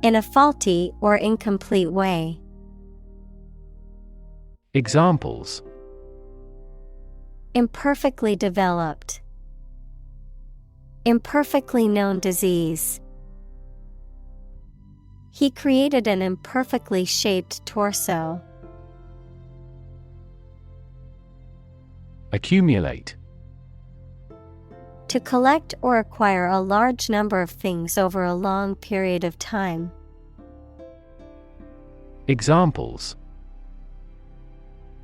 In a faulty or incomplete way. Examples: Imperfectly developed. Imperfectly known disease. He created an imperfectly shaped torso. Accumulate. To collect or acquire a large number of things over a long period of time. Examples: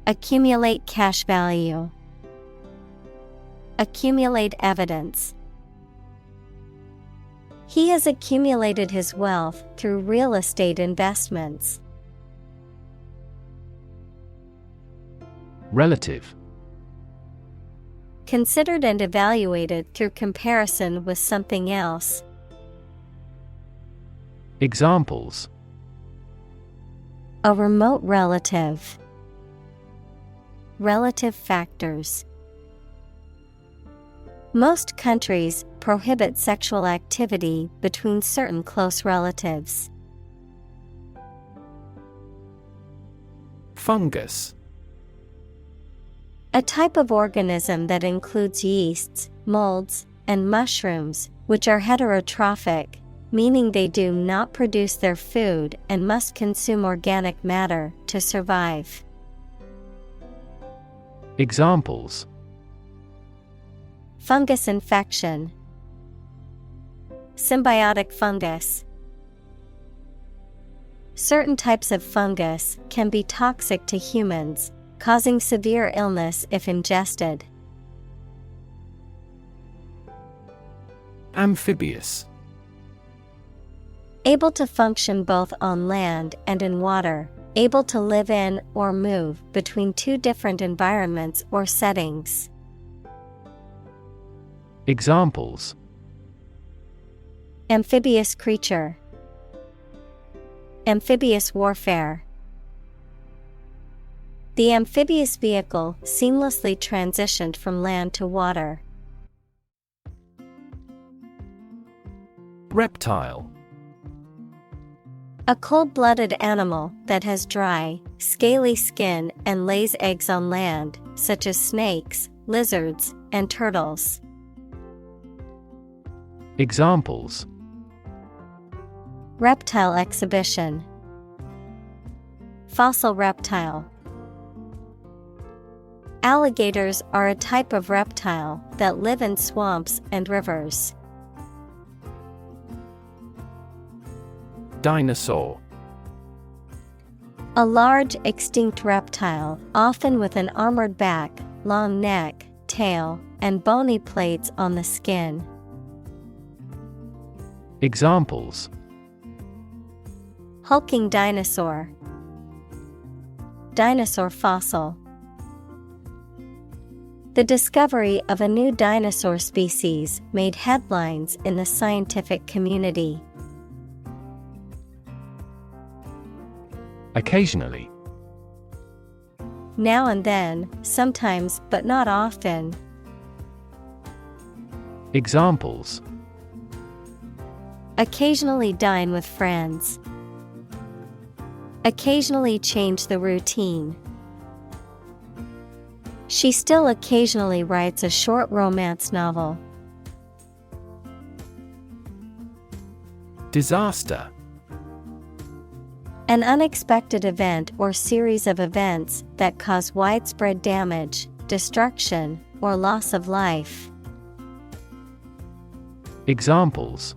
Accumulate cash value. Accumulate evidence. He has accumulated his wealth through real estate investments. Relative. Considered and evaluated through comparison with something else. Examples: A remote relative. Relative factors. Most countries prohibit sexual activity between certain close relatives. Fungus. A type of organism that includes yeasts, molds, and mushrooms, which are heterotrophic, meaning they do not produce their food and must consume organic matter to survive. Examples: Fungus infection. Symbiotic fungus. Certain types of fungus can be toxic to humans, causing severe illness if ingested. Amphibious. Able to function both on land and in water, able to live in or move between two different environments or settings. Examples: Amphibious creature. Amphibious warfare. The amphibious vehicle seamlessly transitioned from land to water. Reptile. A cold-blooded animal that has dry, scaly skin and lays eggs on land, such as snakes, lizards, and turtles. Examples: Reptile exhibition. Fossil reptile. Alligators are a type of reptile that live in swamps and rivers. Dinosaur. A large extinct reptile, often with an armored back, long neck, tail, and bony plates on the skin. Examples: Hulking dinosaur. Dinosaur fossil. The discovery of a new dinosaur species made headlines in the scientific community. Occasionally. Now and then, sometimes but not often. Examples: Occasionally dine with friends. Occasionally change the routine. She still occasionally writes a short romance novel. Disaster. An unexpected event or series of events that cause widespread damage, destruction, or loss of life. Examples: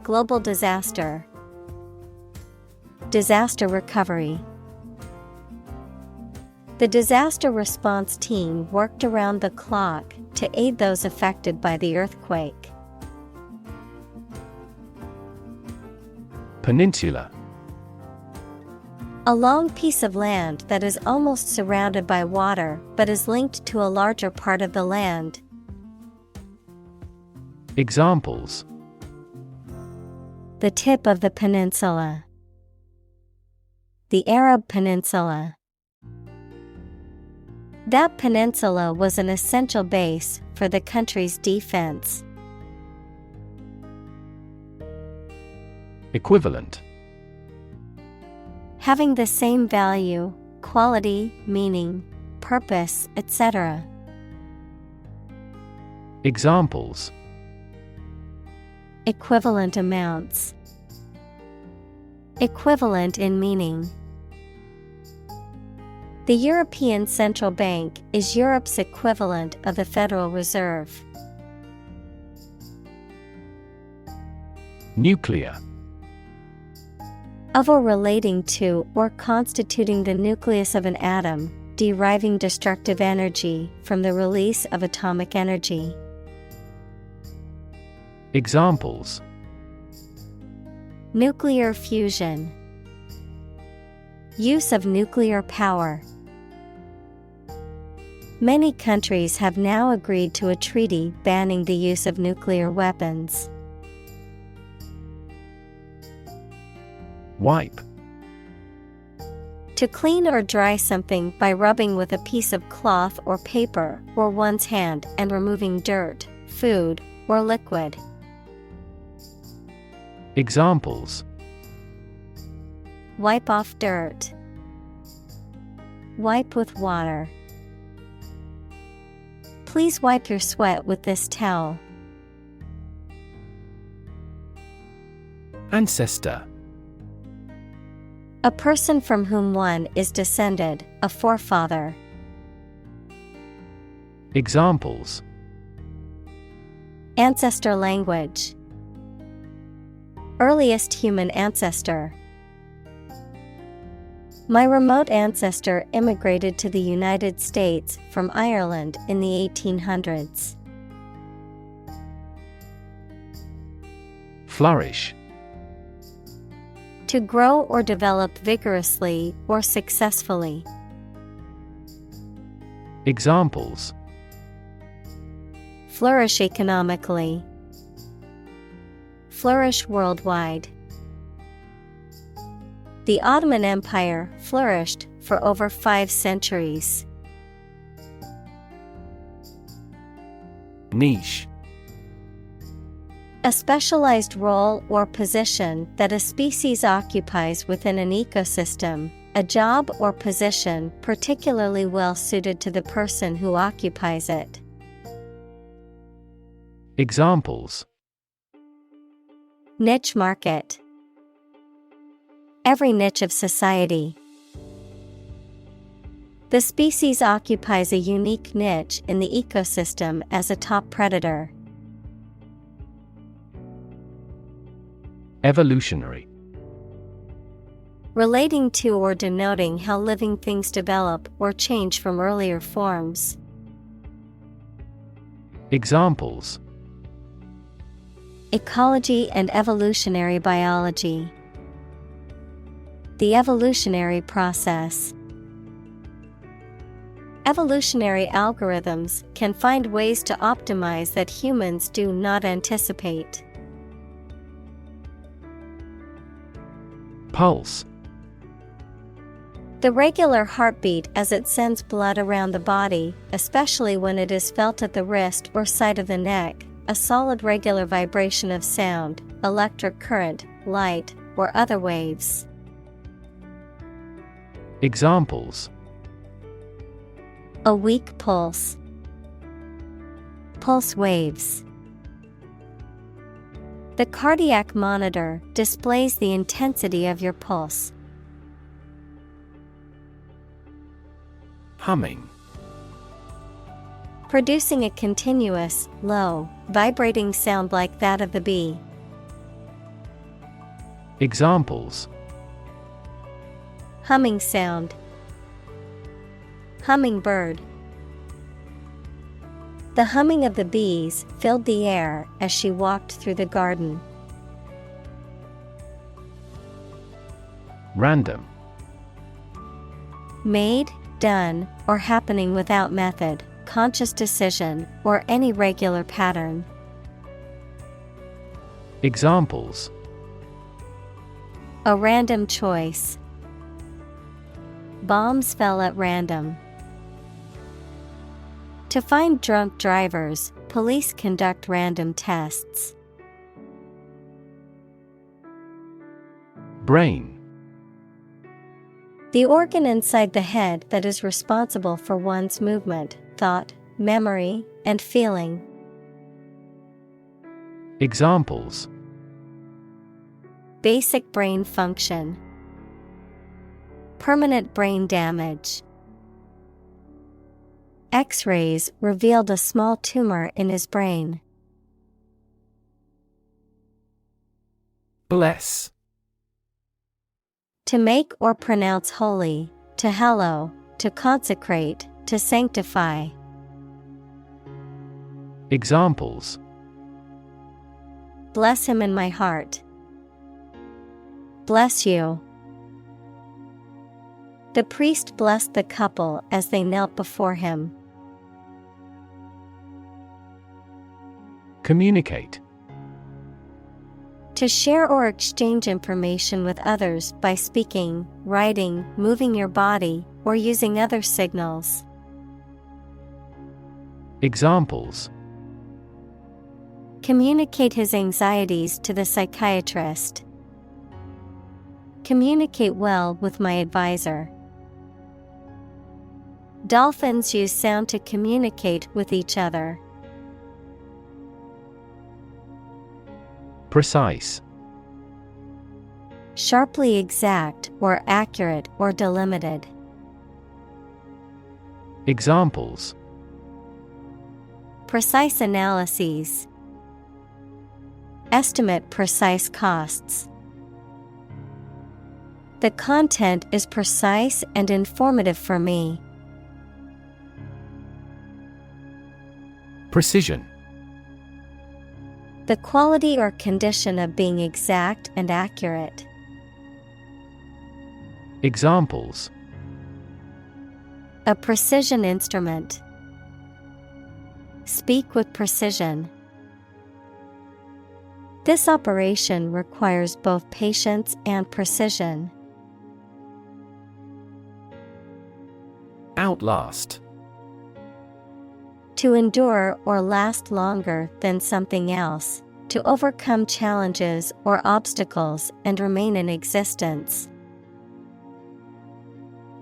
Global disaster. Disaster recovery. The disaster response team worked around the clock to aid those affected by the earthquake. Peninsula. A long piece of land that is almost surrounded by water but is linked to a larger part of the land. Examples: The tip of the peninsula. The Arab Peninsula. That peninsula was an essential base for the country's defense. Equivalent. Having the same value, quality, meaning, purpose, etc. Examples: Equivalent amounts. Equivalent in meaning. The European Central Bank is Europe's equivalent of the Federal Reserve. Nuclear. Of or relating to or constituting the nucleus of an atom, deriving destructive energy from the release of atomic energy. Examples: nuclear fusion, use of nuclear power. Many countries have now agreed to a treaty banning the use of nuclear weapons. Wipe. To clean or dry something by rubbing with a piece of cloth or paper or one's hand and removing dirt, food, or liquid. Examples: wipe off dirt, wipe with water. Please wipe your sweat with this towel. Ancestor. A person from whom one is descended, a forefather. Examples: ancestor language, earliest human ancestor. My remote ancestor immigrated to the United States from Ireland in the 1800s. Flourish. To grow or develop vigorously or successfully. Examples: flourish economically, flourish worldwide. The Ottoman Empire flourished for over 5 centuries. Niche. A specialized role or position that a species occupies within an ecosystem, a job or position particularly well suited to the person who occupies it. Examples: niche market, every niche of society. The species occupies a unique niche in the ecosystem as a top predator. Evolutionary. Relating to or denoting how living things develop or change from earlier forms. Examples: ecology and evolutionary biology. The evolutionary process. Evolutionary algorithms can find ways to optimize that humans do not anticipate. Pulse. The regular heartbeat as it sends blood around the body, especially when it is felt at the wrist or side of the neck, a solid regular vibration of sound, electric current, light, or other waves. Examples: a weak pulse, pulse waves. The cardiac monitor displays the intensity of your pulse. Humming. Producing a continuous, low, vibrating sound like that of the bee. Examples: humming sound, hummingbird. The humming of the bees filled the air as she walked through the garden. Random. Made, done, or happening without method, conscious decision, or any regular pattern. Examples: a random choice. Bombs fell at random. To find drunk drivers, police conduct random tests. Brain. The organ inside the head that is responsible for one's movement, thought, memory, and feeling. Examples: basic brain function, permanent brain damage. X-rays revealed a small tumor in his brain. Bless. To make or pronounce holy, to hallow, to consecrate, to sanctify. Examples: Bless him in my heart. Bless you. The priest blessed the couple as they knelt before him. Communicate. To share or exchange information with others by speaking, writing, moving your body, or using other signals. Examples: Communicate his anxieties to the psychiatrist. Communicate well with my advisor. Dolphins use sound to communicate with each other. Precise. Sharply exact or accurate or delimited. Examples: Precise analyses. Estimate precise costs. The content is precise and informative for me. Precision. The quality or condition of being exact and accurate. Examples: A precision instrument. Speak with precision. This operation requires both patience and precision. Outlast. To endure or last longer than something else, to overcome challenges or obstacles and remain in existence.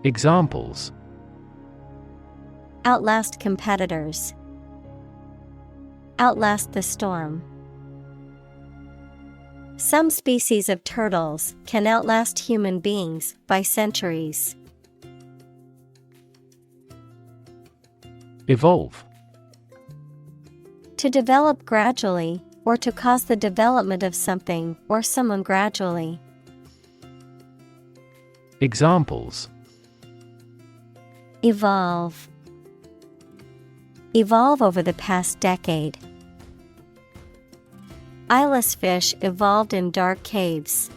Examples: Outlast competitors. Outlast the storm. Some species of turtles can outlast human beings by centuries. Evolve. To develop gradually, or to cause the development of something or someone gradually. Examples: Evolve. Evolve over the past decade. Eyeless fish evolved in dark caves.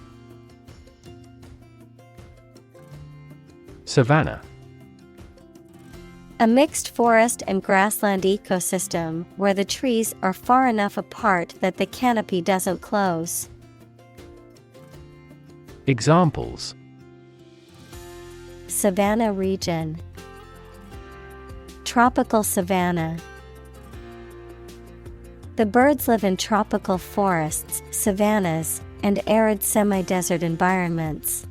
Savanna. A mixed forest and grassland ecosystem where the trees are far enough apart that the canopy doesn't close. Examples: Savanna region. Tropical savanna. The birds live in tropical forests, savannas, and arid semi-desert environments.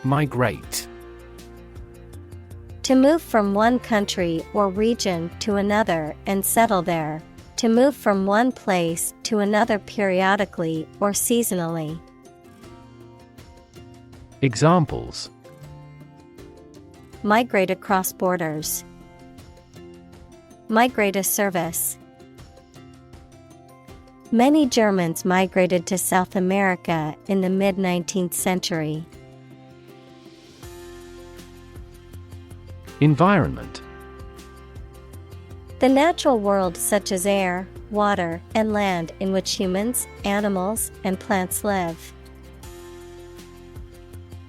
Migrate. To move from one country or region to another and settle there. To move from one place to another periodically or seasonally. Examples: Migrate across borders. Migrate a service. Many Germans migrated to South America in the mid-19th century. Environment. The natural world such as air, water, and land in which humans, animals, and plants live.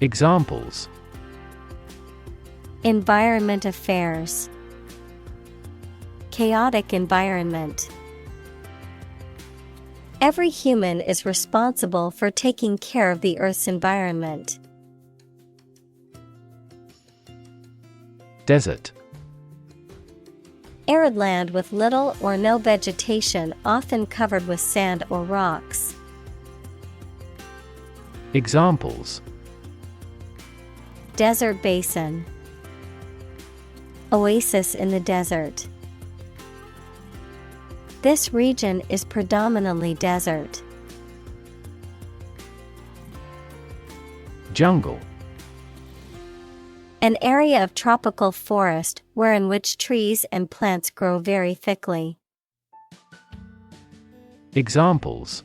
Examples: Environment affairs. Chaotic environment. Every human is responsible for taking care of the Earth's environment. Desert. Arid land with little or no vegetation, often covered with sand or rocks. Examples: Desert basin. Oasis in the desert. This region is predominantly desert. Jungle. An area of tropical forest wherein which trees and plants grow very thickly. Examples: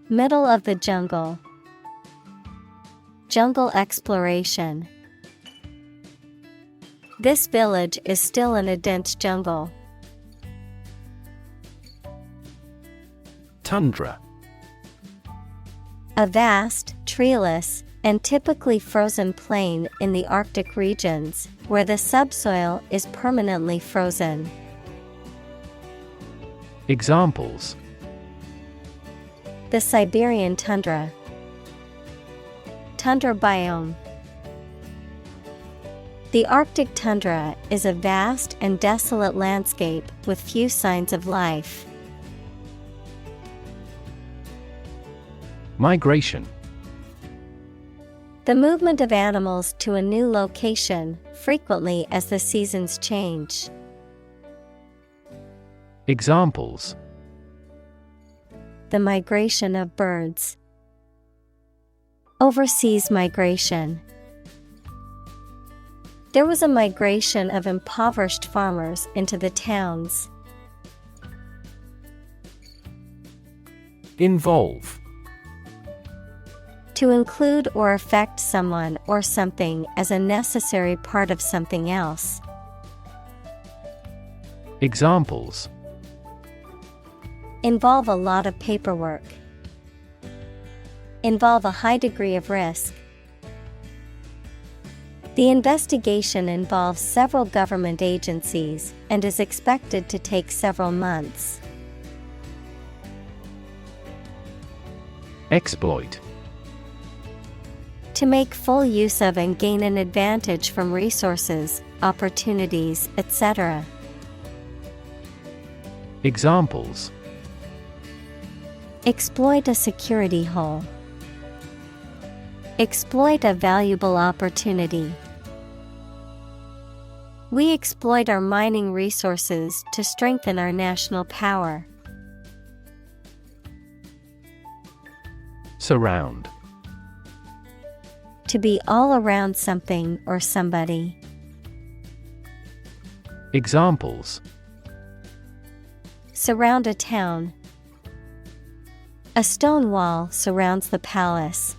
Middle of the jungle. Jungle exploration. This village is still in a dense jungle. Tundra. A vast, treeless, and typically frozen plain in the Arctic regions, where the subsoil is permanently frozen. Examples: The Siberian tundra. Tundra biome. The Arctic tundra is a vast and desolate landscape with few signs of life. Migration. The movement of animals to a new location, frequently as the seasons change. Examples: The migration of birds. Overseas migration. There was a migration of impoverished farmers into the towns. Involve. To include or affect someone or something as a necessary part of something else. Examples: Involve a lot of paperwork. Involve a high degree of risk. The investigation involves several government agencies and is expected to take several months. Exploit. To make full use of and gain an advantage from resources, opportunities, etc. Examples: Exploit a security hole. Exploit a valuable opportunity. We exploit our mining resources to strengthen our national power. Surround. To be all around something or somebody. Examples: Surround a town. A stone wall surrounds the palace.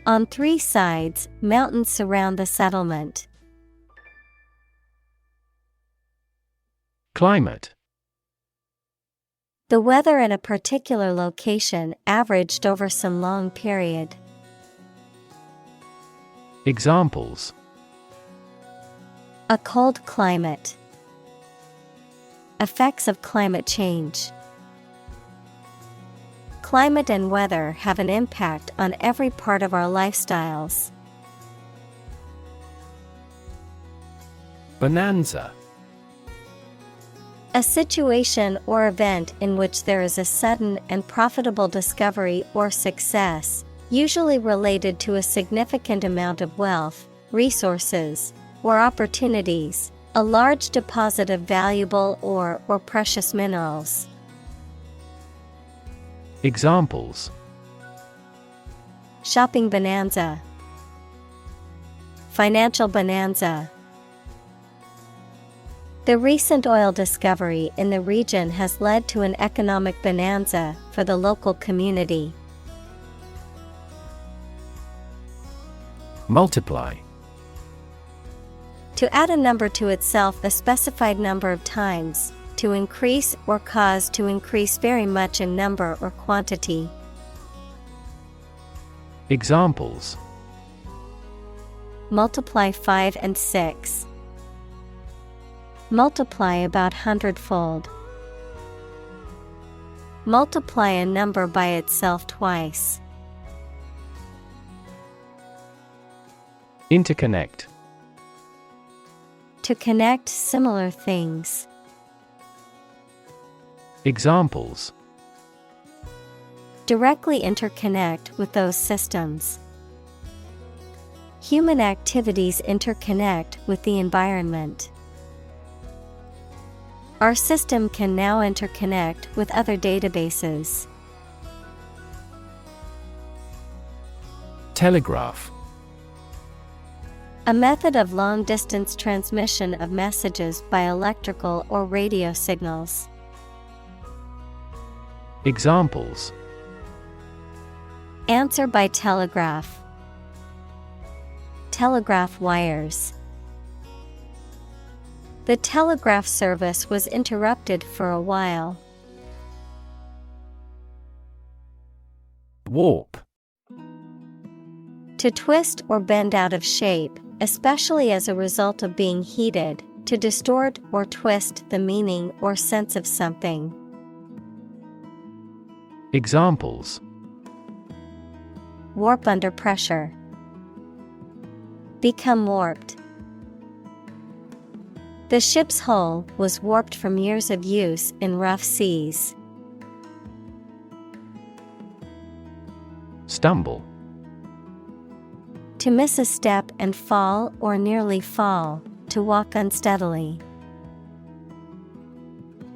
On 3 sides, mountains surround the settlement. Climate. The weather in a particular location averaged over some long period. Examples: A cold climate. Effects of climate change. Climate and weather have an impact on every part of our lifestyles. Bonanza. A situation or event in which there is a sudden and profitable discovery or success, usually related to a significant amount of wealth, resources, or opportunities, a large deposit of valuable ore or precious minerals. Examples: Shopping bonanza. Financial bonanza. The recent oil discovery in the region has led to an economic bonanza for the local community. Multiply. To add a number to itself a specified number of times, to increase or cause to increase very much in number or quantity. Examples: Multiply 5 and 6. Multiply about 100-fold. Multiply a number by itself twice. Interconnect. To connect similar things. Examples: Directly interconnect with those systems. Human activities interconnect with the environment. Our system can now interconnect with other databases. Telegraph. A method of long-distance transmission of messages by electrical or radio signals. Examples: Answer by telegraph. Telegraph wires. The telegraph service was interrupted for a while. Warp. To twist or bend out of shape, especially as a result of being heated, to distort or twist the meaning or sense of something. Examples: Warp under pressure. Become warped. The ship's hull was warped from years of use in rough seas. Stumble. To miss a step and fall or nearly fall, to walk unsteadily.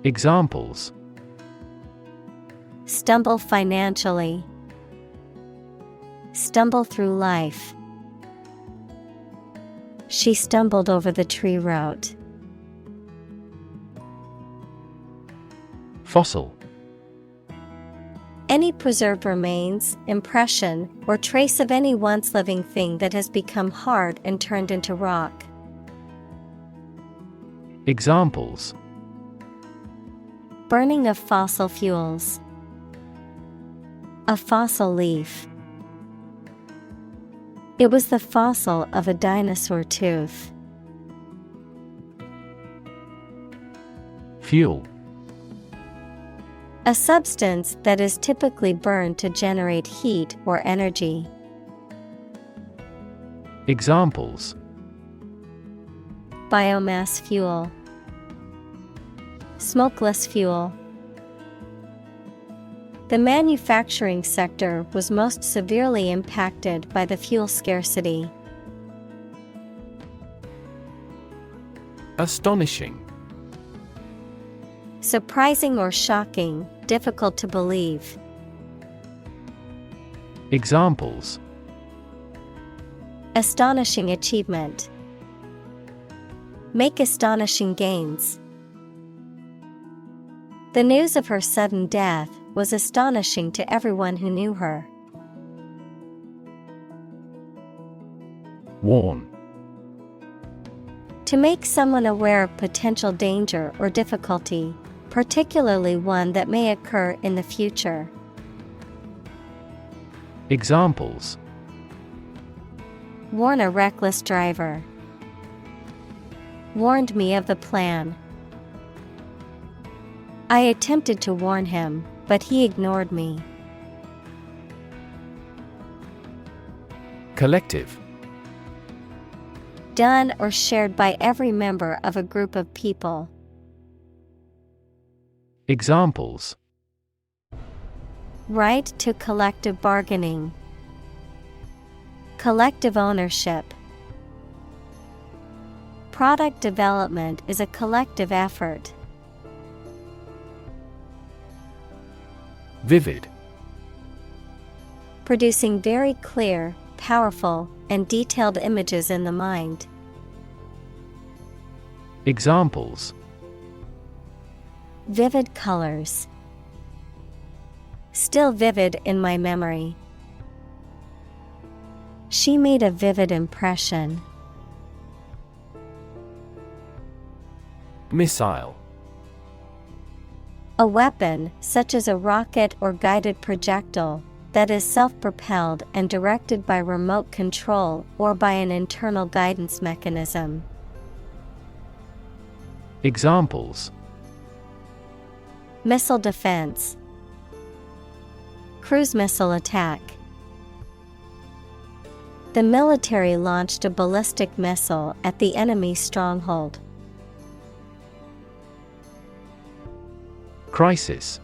Examples: Stumble financially. Stumble through life. She stumbled over the tree root. Fossil. Any preserved remains, impression, or trace of any once living thing that has become hard and turned into rock. Examples: Burning of fossil fuels. A fossil leaf. It was the fossil of a dinosaur tooth. Fuel. A substance that is typically burned to generate heat or energy. Examples: Biomass fuel. Smokeless fuel. The manufacturing sector was most severely impacted by the fuel scarcity. Astonishing. Surprising or shocking, difficult to believe. Examples: Astonishing achievement. Make astonishing gains. The news of her sudden death was astonishing to everyone who knew her. Warn. To make someone aware of potential danger or difficulty, particularly one that may occur in the future. Examples: Warn a reckless driver. Warned me of the plan. I attempted to warn him, but he ignored me. Collective. Done or shared by every member of a group of people. Examples: Right to collective bargaining. Collective ownership. Product development is a collective effort. Vivid. Producing very clear, powerful, and detailed images in the mind. Examples: Vivid colors. Still vivid in my memory. She made a vivid impression. Missile. A weapon, such as a rocket or guided projectile, that is self-propelled and directed by remote control or by an internal guidance mechanism. Examples: Missile defense. Cruise missile attack. The military launched a ballistic missile at the enemy's stronghold. Crisis.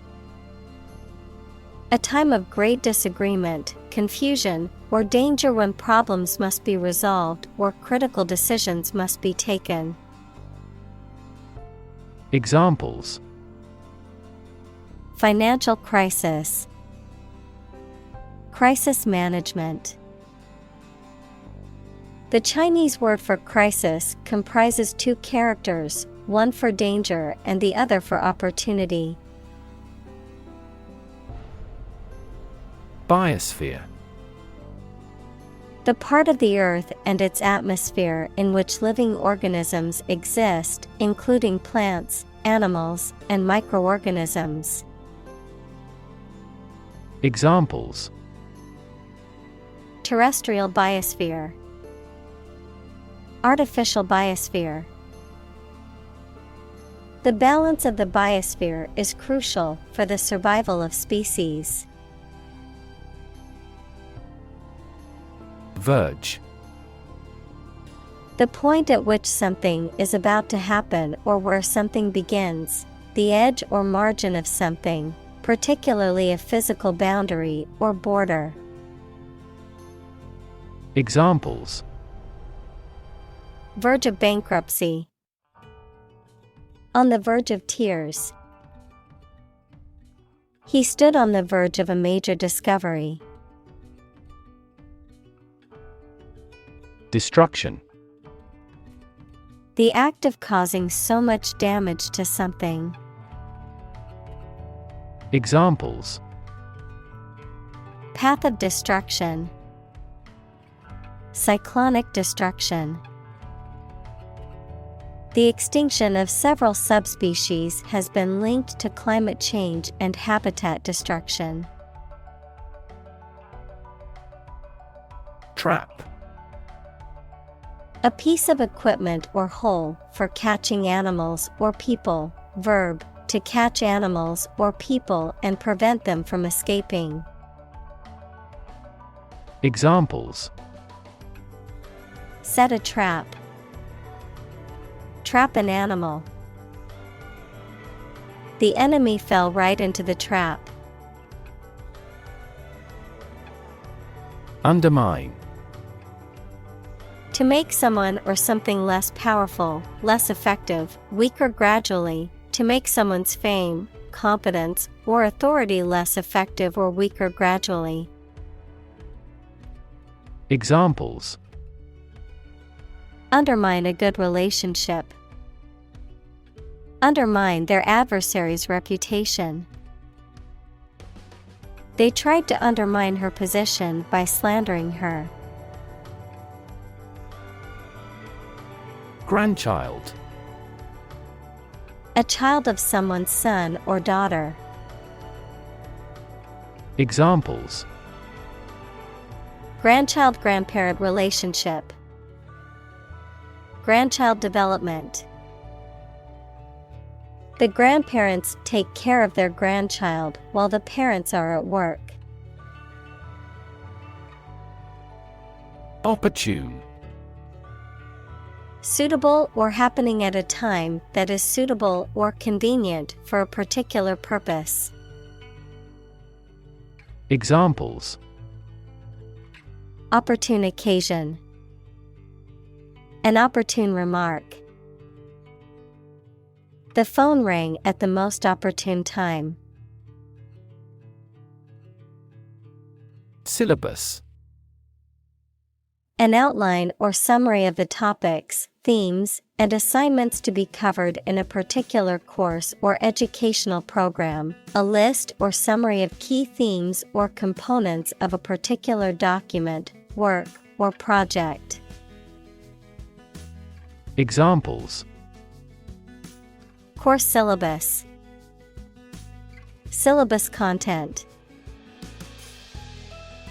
A time of great disagreement, confusion, or danger when problems must be resolved or critical decisions must be taken. Examples: Financial crisis. Crisis management. The Chinese word for crisis comprises two characters, one for danger and the other for opportunity. Biosphere. The part of the Earth and its atmosphere in which living organisms exist, including plants, animals, and microorganisms. Examples: Terrestrial biosphere, artificial biosphere. The balance of the biosphere is crucial for the survival of species. Verge. The point at which something is about to happen or where something begins, the edge or margin of something, particularly a physical boundary or border. Examples: Verge of bankruptcy, on the verge of tears. He stood on the verge of a major discovery. Destruction. The act of causing so much damage to something. Examples: Path of destruction, cyclonic destruction. The extinction of several subspecies has been linked to climate change and habitat destruction. Trap. A piece of equipment or hole for catching animals or people. Verb, to catch animals or people and prevent them from escaping. Examples: Set a trap, trap an animal. The enemy fell right into the trap. Undermine. To make someone or something less powerful, less effective, weaker gradually, to make someone's fame, competence, or authority less effective or weaker gradually. Examples: Undermine a good relationship. Undermine their adversary's reputation. They tried to undermine her position by slandering her. Grandchild. A child of someone's son or daughter. Examples: Grandchild-grandparent relationship. Grandchild development. The grandparents take care of their grandchild while the parents are at work. Opportune. Suitable or happening at a time that is suitable or convenient for a particular purpose. Examples: Opportune occasion. An opportune remark. The phone rang at the most opportune time. Syllabus. An outline or summary of the topics, themes, and assignments to be covered in a particular course or educational program, a list or summary of key themes or components of a particular document, work, or project. Examples: Course syllabus. Syllabus content.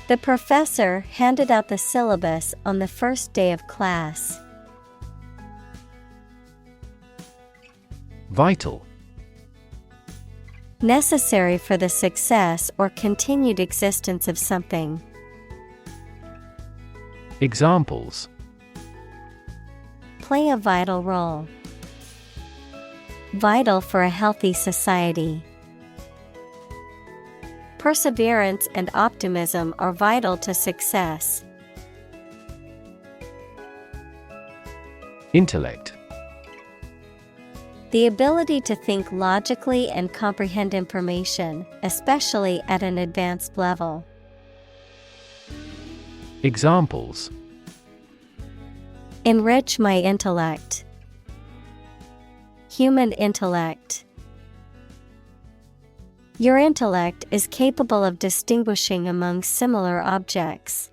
The professor handed out the syllabus on the first day of class. Vital. Necessary for the success or continued existence of something. Examples: Play a vital role. Vital for a healthy society. Perseverance and optimism are vital to success. Intellect. The ability to think logically and comprehend information, especially at an advanced level. Examples: Enrich my intellect. Human intellect. Your intellect is capable of distinguishing among similar objects.